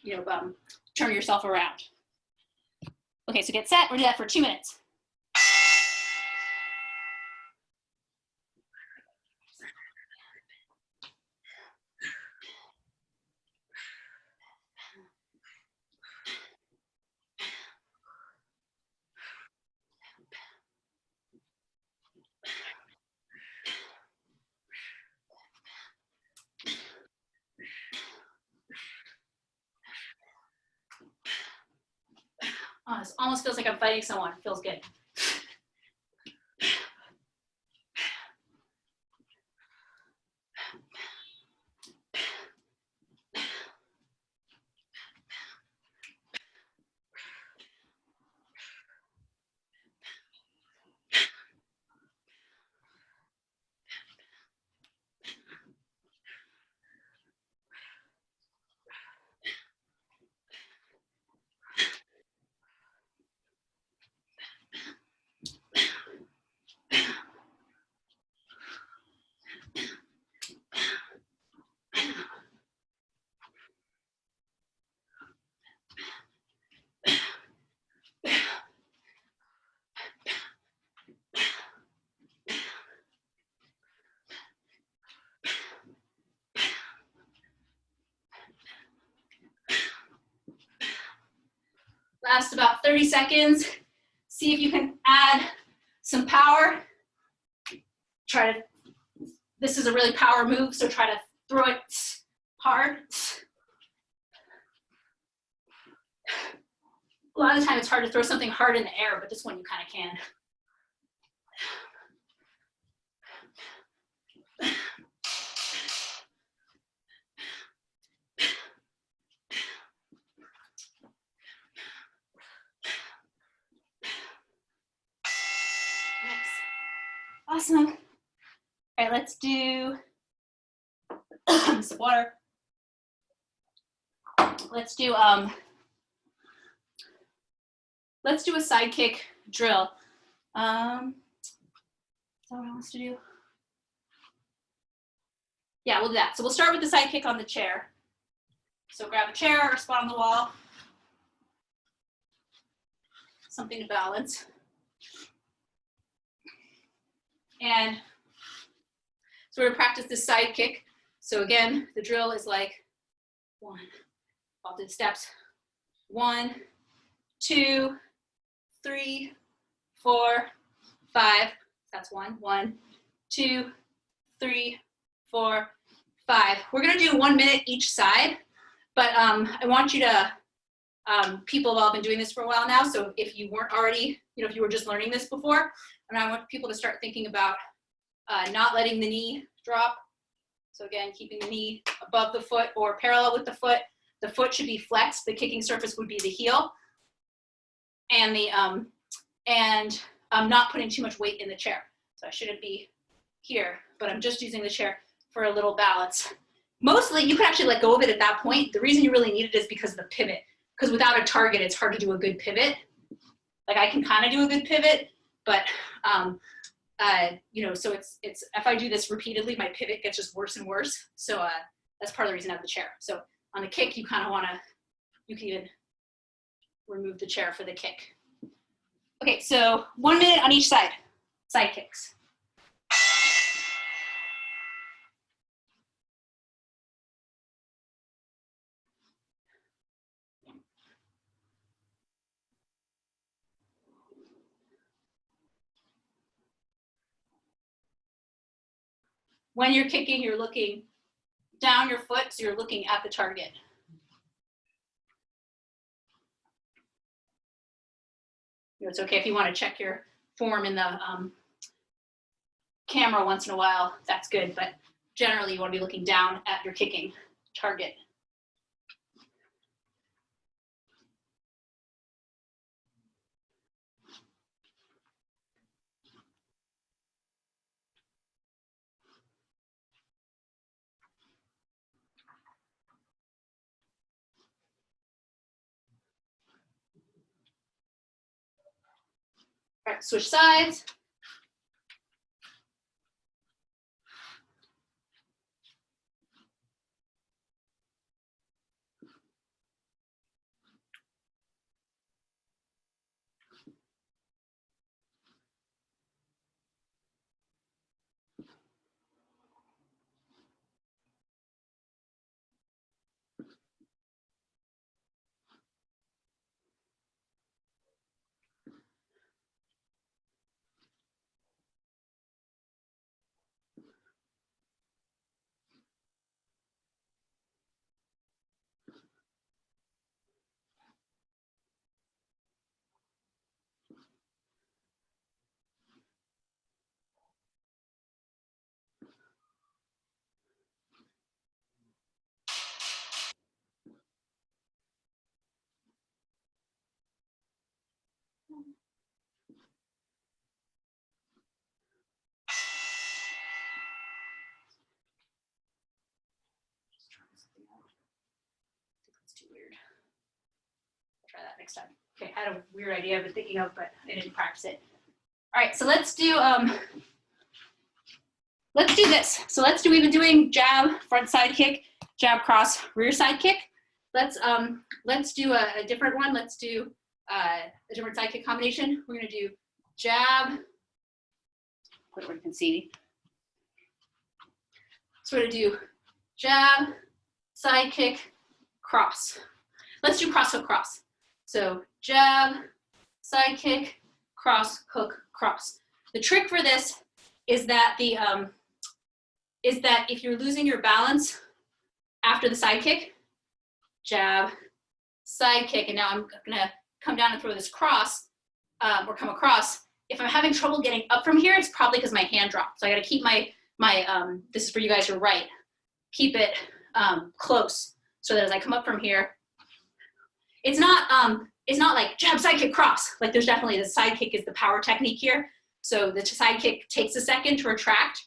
You know, turn yourself around. Okay, so get set. We're gonna do that for 2 minutes. Oh, this almost feels like I'm fighting someone. It feels good. Last about 30 seconds. See if you can add some power. This is a really power move, so try to throw it hard. A lot of the time it's hard to throw something hard in the air, but this one you kind of can. Awesome. All right, let's do some water. Let's do a side kick drill. Is that what I want us to do? Yeah, we'll do that. So we'll start with the side kick on the chair. So grab a chair or a spot on the wall. Something to balance. And so we're gonna practice this side kick. So again, the drill is like 1, I'll do the steps. 1, 2, 3, 4, 5. That's 1. 1, 2, 3, 4, 5. We're gonna do 1 minute each side, but I want you to, people have all been doing this for a while now, so if you weren't already, if you were just learning this before, and I want people to start thinking about not letting the knee drop. So again, keeping the knee above the foot or parallel with the foot. The foot should be flexed. The kicking surface would be the heel, and not putting too much weight in the chair. So I shouldn't be here, but I'm just using the chair for a little balance. Mostly, you could actually let go of it at that point. The reason you really need it is because of the pivot. Because without a target, it's hard to do a good pivot. Like I can kind of do a good pivot, but so it's if I do this repeatedly, my pivot gets just worse and worse. So that's part of the reason I have the chair. So on the kick, you kind of want to, you can even remove the chair for the kick. Okay, so 1 minute on each side, side kicks. When you're kicking, you're looking down your foot, so you're looking at the target. It's okay if you want to check your form in the camera once in a while, that's good, but generally you want to be looking down at your kicking target. All right, switch sides. Too weird. I'll try that next time. Okay, I had a weird idea I've been thinking of, but I didn't practice it. All right, so let's do this. So we've been doing jab, front side kick, jab, cross, rear side kick. Let's do a different one. Let's do a different side kick combination. We're gonna do jab, put it where you can see. So we're gonna do jab, side kick, cross. Let's do cross hook cross. So jab, side kick, cross hook cross. The trick for this is that if you're losing your balance after the side kick, jab, side kick, and now I'm gonna come down and throw this cross or come across. If I'm having trouble getting up from here, it's probably because my hand dropped. So I got to keep my this is for you guys who are right. Keep it close. So that as I come up from here, it's not like jab, side kick, cross. Like there's definitely the side kick is the power technique here. So the side kick takes a second to retract.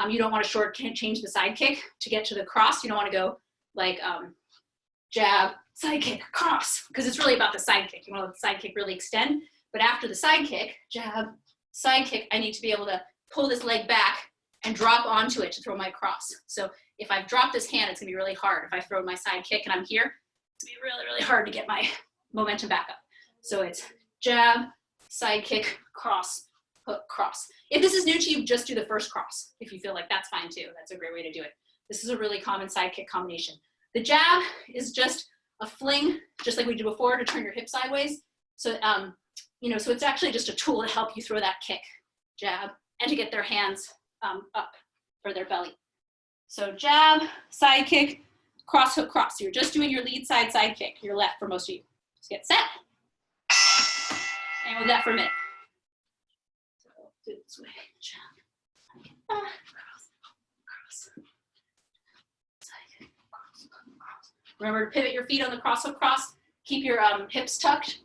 You don't want to change the side kick to get to the cross. You don't want to go like jab, side kick, cross, because it's really about the side kick. You want to let the side kick really extend. But after the side kick, jab, side kick, I need to be able to pull this leg back and drop onto it to throw my cross. So if I've dropped this hand, it's gonna be really hard. If I throw my side kick and I'm here, it's gonna be really, really hard to get my momentum back up. So it's jab, side kick, cross, hook, cross. If this is new to you, just do the first cross. If you feel like that's fine too, that's a great way to do it. This is a really common side kick combination. The jab is just a fling, just like we did before, to turn your hip sideways. So, so it's actually just a tool to help you throw that kick, jab, and to get their hands up for their belly. So jab, side kick, cross, hook, cross. So you're just doing your lead side kick, your left for most of you. Just get set. And we'll do that for a minute. So do it this way, jab, cross, cross, side kick, cross, cross. Remember to pivot your feet on the cross, hook, cross. Keep your hips tucked.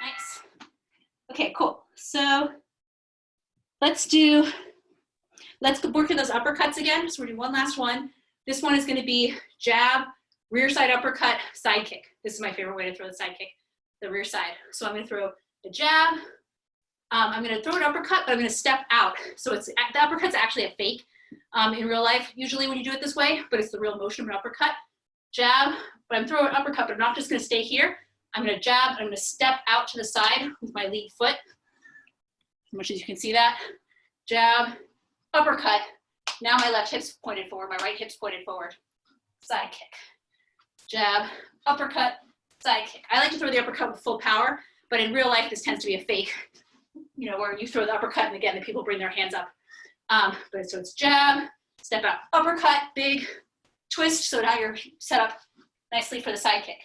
Nice. Okay, cool. So let's work on those uppercuts again. So we're doing one last one. This one is going to be jab, rear side uppercut, side kick. This is my favorite way to throw the side kick, the rear side. So I'm going to throw a jab. I'm going to throw an uppercut, but I'm going to step out. So the uppercut's actually a fake in real life, usually when you do it this way, but it's the real motion of an uppercut. Jab, but I'm throwing an uppercut, but I'm not just going to stay here. I'm going to jab, I'm going to step out to the side with my lead foot, as much as you can see that. Jab, uppercut. Now my left hip's pointed forward, my right hip's pointed forward. Side kick. Jab, uppercut, side kick. I like to throw the uppercut with full power, but in real life, this tends to be a fake, where you throw the uppercut and again, the people bring their hands up. So it's jab, step out, uppercut, big twist. So now you're set up nicely for the side kick.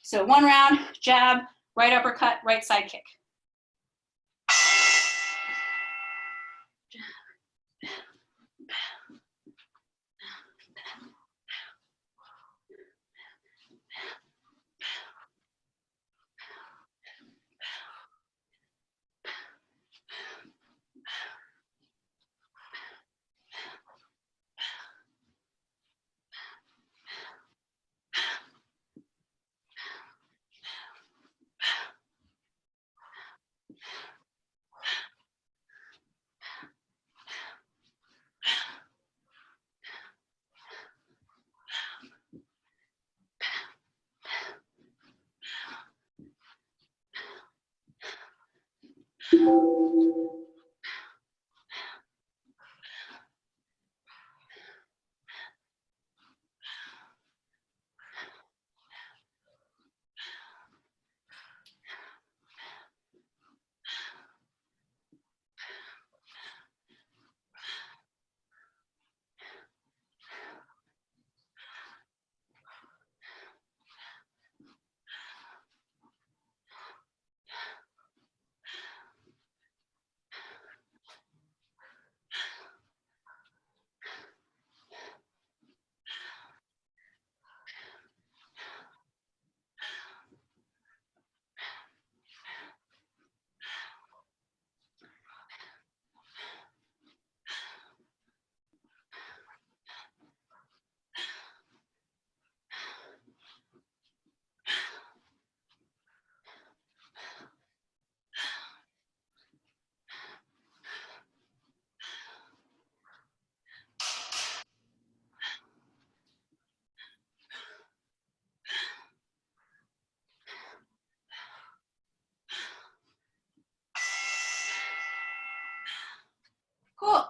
So one round, jab, right uppercut, right side kick.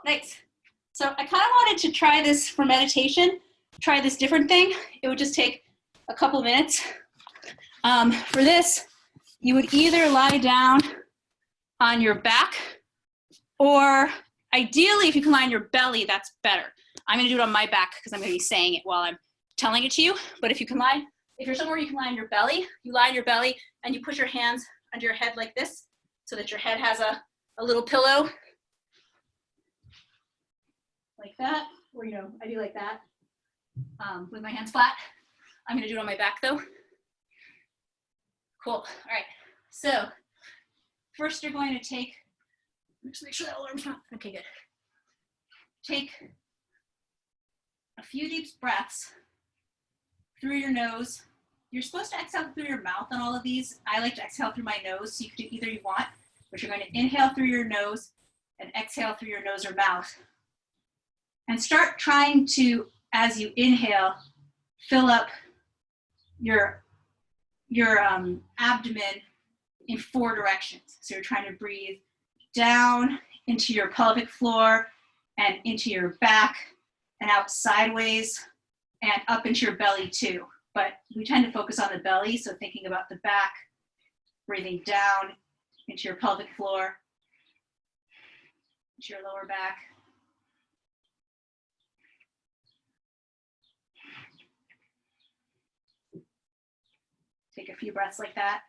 nice. So I kind of wanted to try this for meditation, try this different thing. It would just take a couple minutes. For this, you would either lie down on your back, or ideally, if you can lie on your belly, that's better. I'm gonna do it on my back because I'm gonna be saying it while I'm telling it to you. But if you can lie, if you're somewhere you can lie on your belly, you lie on your belly and you put your hands under your head like this so that your head has a little pillow like that, or, you know, I do like that with my hands flat. I'm gonna do it on my back though. Cool, all right. So first you're going to take, just make sure that alarm's not, okay, good. Take a few deep breaths through your nose. You're supposed to exhale through your mouth on all of these. I like to exhale through my nose, so you can do either you want, but you're going to inhale through your nose and exhale through your nose or mouth. And start trying to, as you inhale, fill up your abdomen in 4 directions. So you're trying to breathe down into your pelvic floor and into your back and out sideways and up into your belly too. But we tend to focus on the belly, so thinking about the back, breathing down into your pelvic floor, into your lower back. Take a few breaths like that.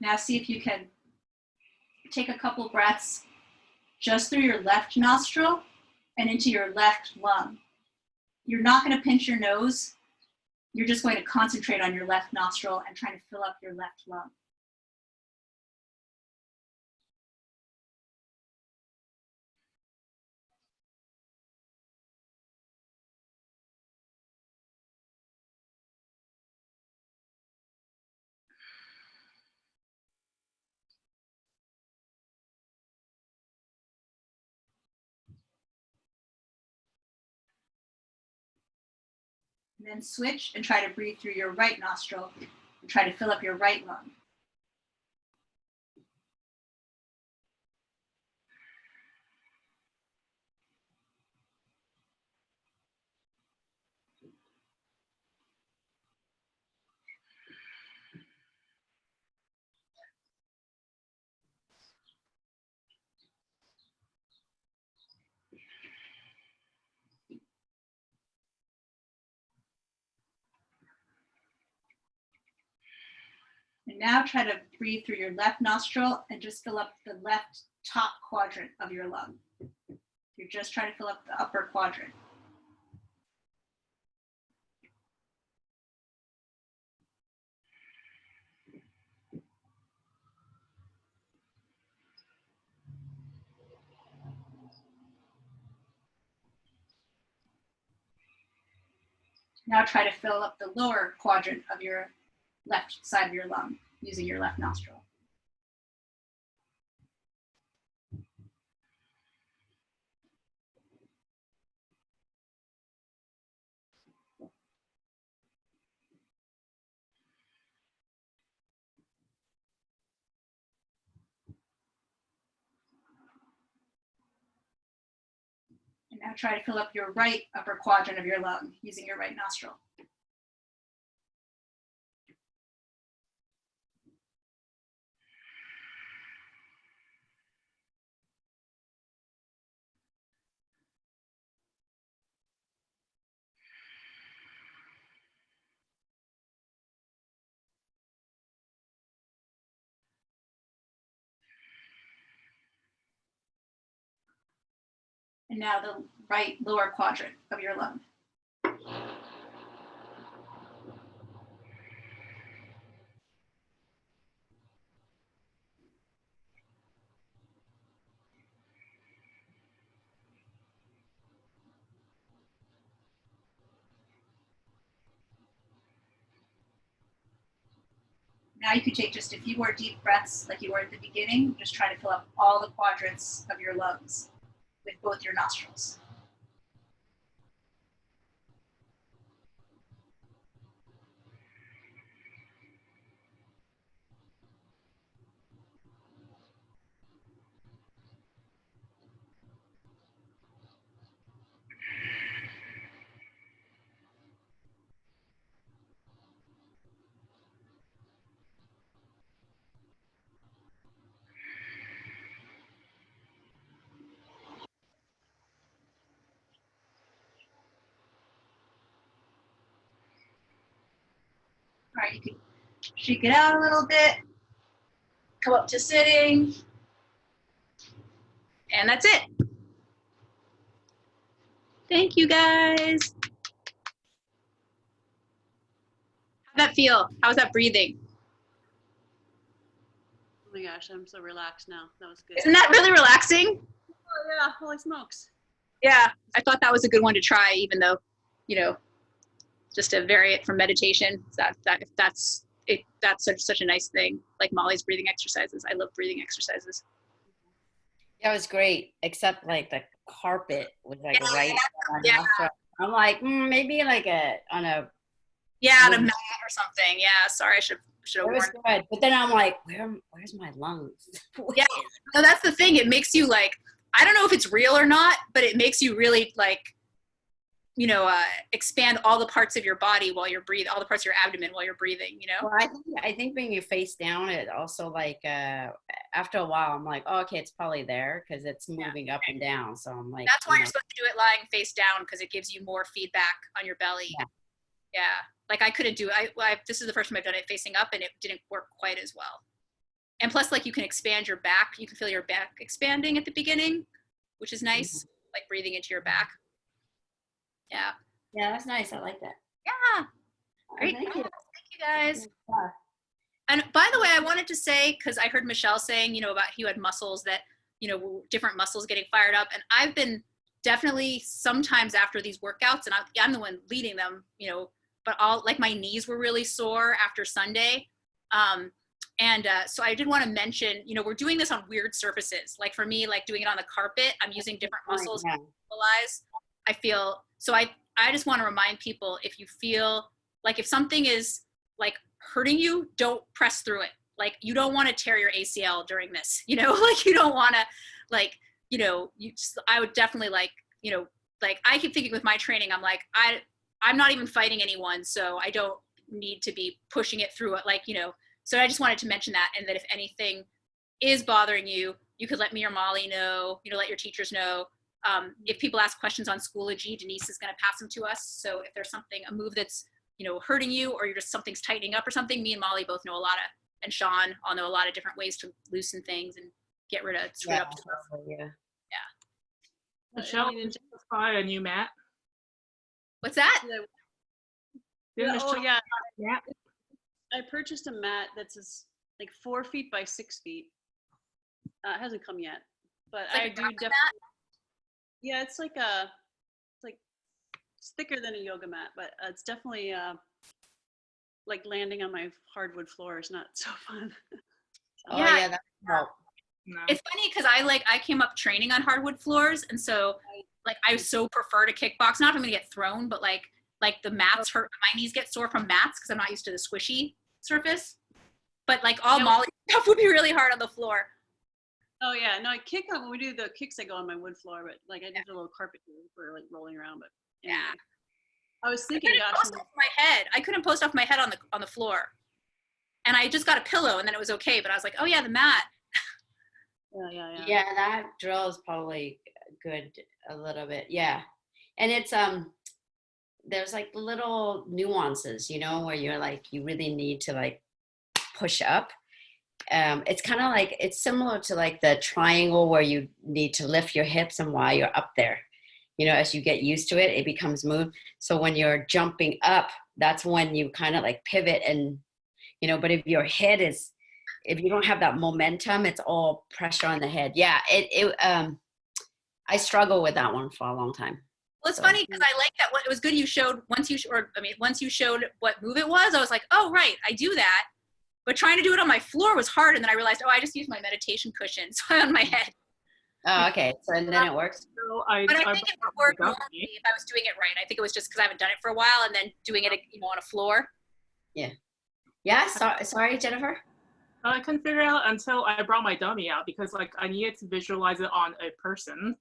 Now see if you can take a couple breaths just through your left nostril and into your left lung. You're not going to pinch your nose. You're just going to concentrate on your left nostril and trying to fill up your left lung. And then switch and try to breathe through your right nostril and try to fill up your right lung. And now try to breathe through your left nostril and just fill up the left top quadrant of your lung. You're just trying to fill up the upper quadrant. Now try to fill up the lower quadrant of your left side of your lung using your left nostril. And now try to fill up your right upper quadrant of your lung using your right nostril. And now the right lower quadrant of your lung. Now you can take just a few more deep breaths like you were at the beginning. Just try to fill up all the quadrants of your lungs with both your nostrils. right, you can shake it out a little bit. Come up to sitting. And that's it. Thank you, guys. How'd that feel? How was that breathing? Oh my gosh, I'm so relaxed now. That was good. Isn't that really relaxing? Oh yeah, holy smokes. Yeah, I thought that was a good one to try, even though, you know, just to vary it from meditation. That's such a nice thing. Like Molly's breathing exercises. I love breathing exercises. That was great, except like the carpet was like Yeah, right on my yeah. nostril. I'm like, maybe like on a. Yeah, on a mat or something. Yeah, sorry, I should have It was warned. good, but then I'm like, where's my lungs? Yeah, no, that's the thing. It makes you like, I don't know if it's real or not, but it makes you really like, you know, expand all the parts of your body while you're breathing, all the parts of your abdomen while you're breathing, you know? Well, I think when you face down, it also like after a while, I'm like, oh, okay, it's probably there because it's moving up and down. So I'm like, That's why you're supposed to do it lying face down because it gives you more feedback on your belly. Yeah. Yeah. Like I couldn't do it. This is the first time I've done it facing up and it didn't work quite as well. And plus, like you can expand your back. You can feel your back expanding at the beginning, which is nice. Like breathing into your back. Yeah. Yeah, that's nice. I like that. Yeah. Great. Thank you. Thank you guys. And by the way, I wanted to say, because I heard Michelle saying, you know, about you had muscles that, you know, different muscles getting fired up. And I've been definitely sometimes after these workouts, and I'm the one leading them, you know, but like my knees were really sore after Sunday. So I did want to mention, you know, we're doing this on weird surfaces. Like for me, like doing it on the carpet, I'm using different muscles to mobilize. I feel, so I just want to remind people, if you feel like if something is like hurting you, don't press through it. Like you don't want to tear your ACL during this, you know, like you don't want to like, you know, I would definitely like, you know, like I keep thinking with my training, I'm like, I'm not even fighting anyone. So I don't need to be pushing it through it. Like, you know, so I just wanted to mention that. And that if anything is bothering you, you could let me or Mollii know, you know, let your teachers know. If people ask questions on Schoology, Denise is going to pass them to us. So if there's something, a move that's, you know, hurting you, or you're just something's tightening up or something, me and Mollii both know a lot of, and Sean all know a lot of different ways to loosen things and get rid of screwed up stuff. Yeah. Michelle, did you buy a new mat? What's that? Didn't Oh Michelle yeah, buy a mat? I purchased a mat that's like 4 feet by 6 feet. It hasn't come yet, but It's like I a do yoga definitely. Yeah, it's like it's thicker than a yoga mat, but it's definitely like landing on my hardwood floor is not so fun. Oh Yeah. yeah, that's help. No. It's funny because I came up training on hardwood floors, and so like I so prefer to kickbox. Not if I'm gonna get thrown, but like the mats hurt. My knees get sore from mats because I'm not used to the squishy surface. But like all Mollii stuff would be really hard on the floor. Oh yeah, no, I kick on when we do the kicks. I go on my wood floor, but like I did a little carpet for like rolling around. But anyway. Yeah. I was thinking, I couldn't gosh, post off my head. I couldn't post off my head on the floor, and I just got a pillow, and then it was okay. But I was like, oh yeah, the mat. yeah. Yeah, that drill is probably good a little bit. Yeah. And it's there's like little nuances, you know, where you're like you really need to like push up. It's kind of like it's similar to like the triangle where you need to lift your hips, and while you're up there, you know, as you get used to it, it becomes smooth. So when you're jumping up, that's when you kind of like pivot, and you know, but if your head is, if you don't have that momentum, it's all pressure on the head. Yeah, I struggle with that one for a long time. Well, it's funny because I like that. It was good you showed once you showed what move it was. I was like, oh right, I do that. But trying to do it on my floor was hard, and then I realized, oh, I just use my meditation cushion, so on my head. Oh, okay. So and then it works. So But I think it would work bought normally if I was doing it right. I think it was just because I haven't done it for a while, and then doing it, you know, on a floor. Yeah. Sorry, Jennifer. I couldn't figure it out until I brought my dummy out because like I needed to visualize it on a person.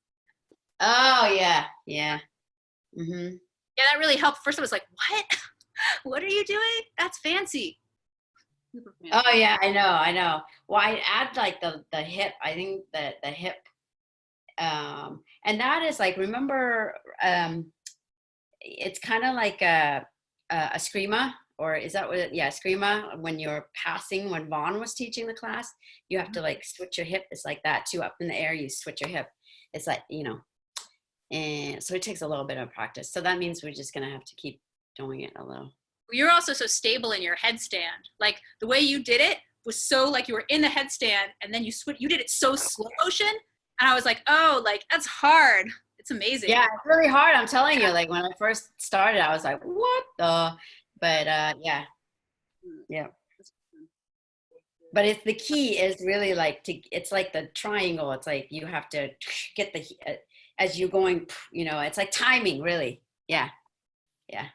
Oh yeah. Yeah. Mhm. Yeah, that really helped. First, I was like, what? What are you doing? That's fancy. Super fan. Oh yeah, I know. Well, I add like the hip. I think that the hip, and that is like, remember, it's kind of like a screamer or is that what, yeah, Screama, when you're passing, when Vaughn was teaching the class, you have to like switch your hip. It's like that too, up in the air, you switch your hip. It's like, you know, and so it takes a little bit of practice. So that means we're just going to have to keep doing it a little. You're also so stable in your headstand. Like the way you did it was so like you were in the headstand and then you did it so slow motion. And I was like, oh, like that's hard. It's amazing. Yeah, it's really hard. I'm telling you, like when I first started, I was like, what the, but yeah. Yeah. But it's the key is really like it's like the triangle. It's like you have to get the, as you're going, you know, it's like timing really. Yeah. Yeah.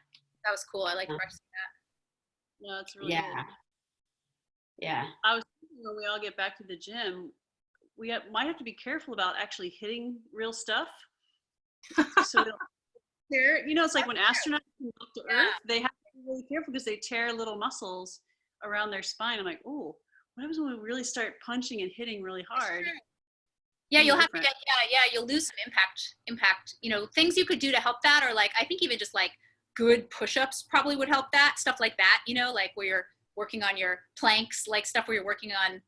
That was cool. I like practicing that. No, it's really Yeah. good. Yeah. I was thinking when we all get back to the gym, we might have to be careful about actually hitting real stuff. So we don't tear. You know, it's like when astronauts come up to Earth, they have to be really careful because they tear little muscles around their spine. I'm like, oh, what happens when we really start punching and hitting really hard? Yeah, you'll have to get, you'll lose some impact. You know, things you could do to help that, or like, I think even just like good push-ups probably would help that, stuff like that, you know, like where you're working on your planks, like stuff where you're working on,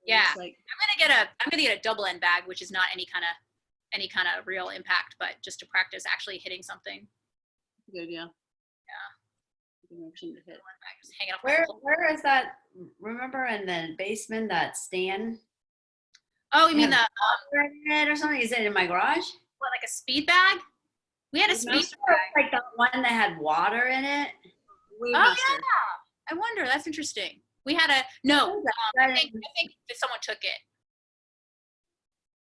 yeah. Like, I'm gonna get a double end bag, which is not any kind of real impact, but just to practice actually hitting something. good, yeah. Yeah. Good option to hit. Just hanging off Where is that? Remember in the basement, that stand? Oh, you mean the water in it or something? Is it in my garage? what, like a speed bag? We had a speed bag. Like the one that had water in it. Oh yeah, I wonder. That's interesting. We had a no. I think that someone took it.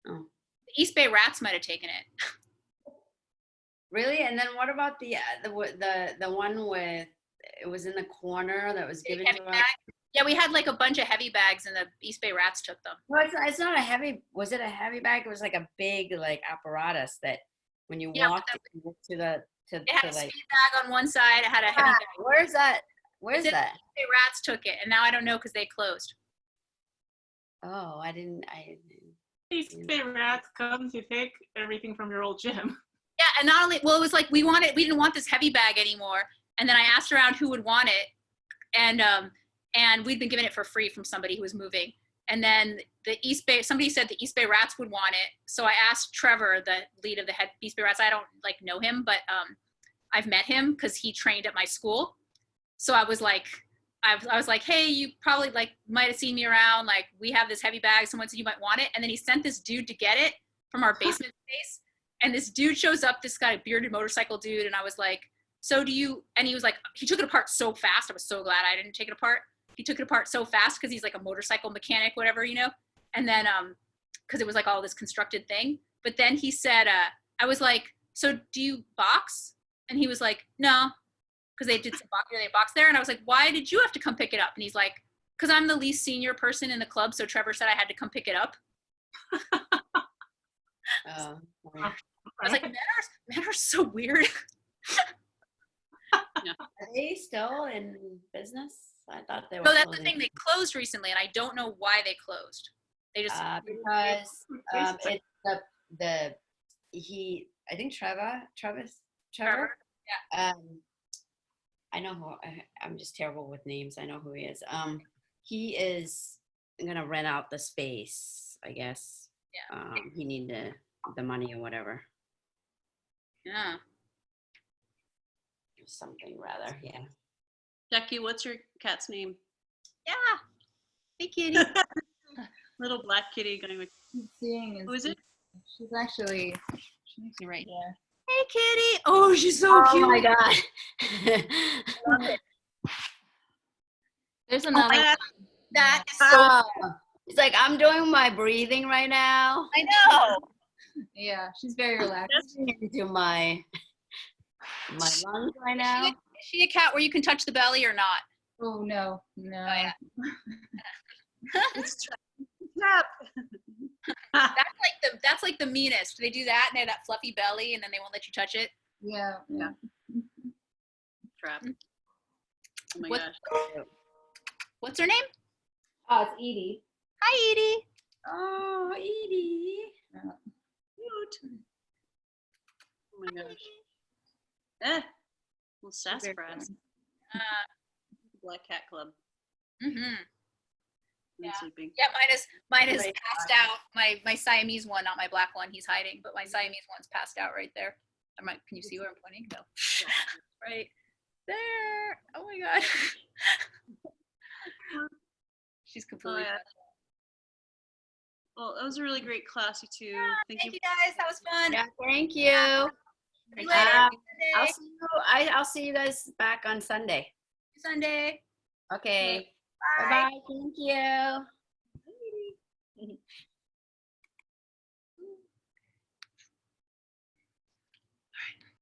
Oh. The East Bay Rats might have taken it. Really? And then what about the one with, it was in the corner that was given to us? Yeah, we had like a bunch of heavy bags, and the East Bay Rats took them. No, it's not a heavy. Was it a heavy bag? It was like a big like apparatus that when you walked to the It had a like. speed bag on one side. It had a heavy bag. Where's that? Where's The that? East Bay Rats took it, and now I don't know because they closed. Oh, I didn't. These big rats come to take everything from your old gym. Yeah, and not only, well, it was like we didn't want this heavy bag anymore, and then I asked around who would want it, and we'd been given it for free from somebody who was moving, and then somebody said the East Bay Rats would want it, so I asked Trevor, the lead of the East Bay Rats. I don't like know him, but I've met him because he trained at my school, so I was like, hey, you probably like might have seen me around. Like we have this heavy bag. Someone said you might want it. And then he sent this dude to get it from our basement space. And this dude shows up, this guy, bearded motorcycle dude. And I was like, so do you, and he was like, he took it apart so fast. I was so glad I didn't take it apart. He took it apart so fast because he's like a motorcycle mechanic, whatever, you know? And then, cause it was like all this constructed thing. But then he said, I was like, so do you box? And he was like, no. Because they did some box there, and I was like, "Why did you have to come pick it up?" And he's like, "Because I'm the least senior person in the club, so Trevor said I had to come pick it up." I was like, "Men are so weird." Are they still in business? I thought they were. No, that's the thing. They closed recently, and I don't know why they closed. They just because it's I think Trevor. Yeah. I know who. I'm just terrible with names. I know who he is. He is gonna rent out the space, I guess. Yeah. He needed the money or whatever. Yeah. Or something rather. Yeah. Jackie, what's your cat's name? Yeah. Hey, kitty. Little black kitty going with. Who is it? She's actually right here. Hey, kitty. Oh, she's so cute. Oh my god. There's another. That is so. It's like I'm doing my breathing right now. I know. Yeah, she's very relaxed. Into my lungs right now. Is she a cat where you can touch the belly or not? Oh no. Oh, yeah. It's trap. That's like the meanest. They do that and they have that fluffy belly and then they won't let you touch it. Yeah. Trap. Oh my What- gosh. What's her name? Oh, it's Edie. Hi, Edie. Oh, Edie. Cute. Oh my gosh. Little sassafras. Black Cat Club. Mm-hmm. I'm Yeah. sleeping. Yeah, mine is Right. passed out. My Siamese one, not my black one. He's hiding, but my Siamese one's passed out right there. Can you see where I'm pointing? No. Right there. Oh my god. She's completely. Oh, yeah. Well, that was a really great class, you two. Thank you. Thank you guys. That was fun. Yeah, thank you. See you later. I'll see you. I'll see you guys back on Sunday. Sunday. Okay. Bye. Bye. Thank you.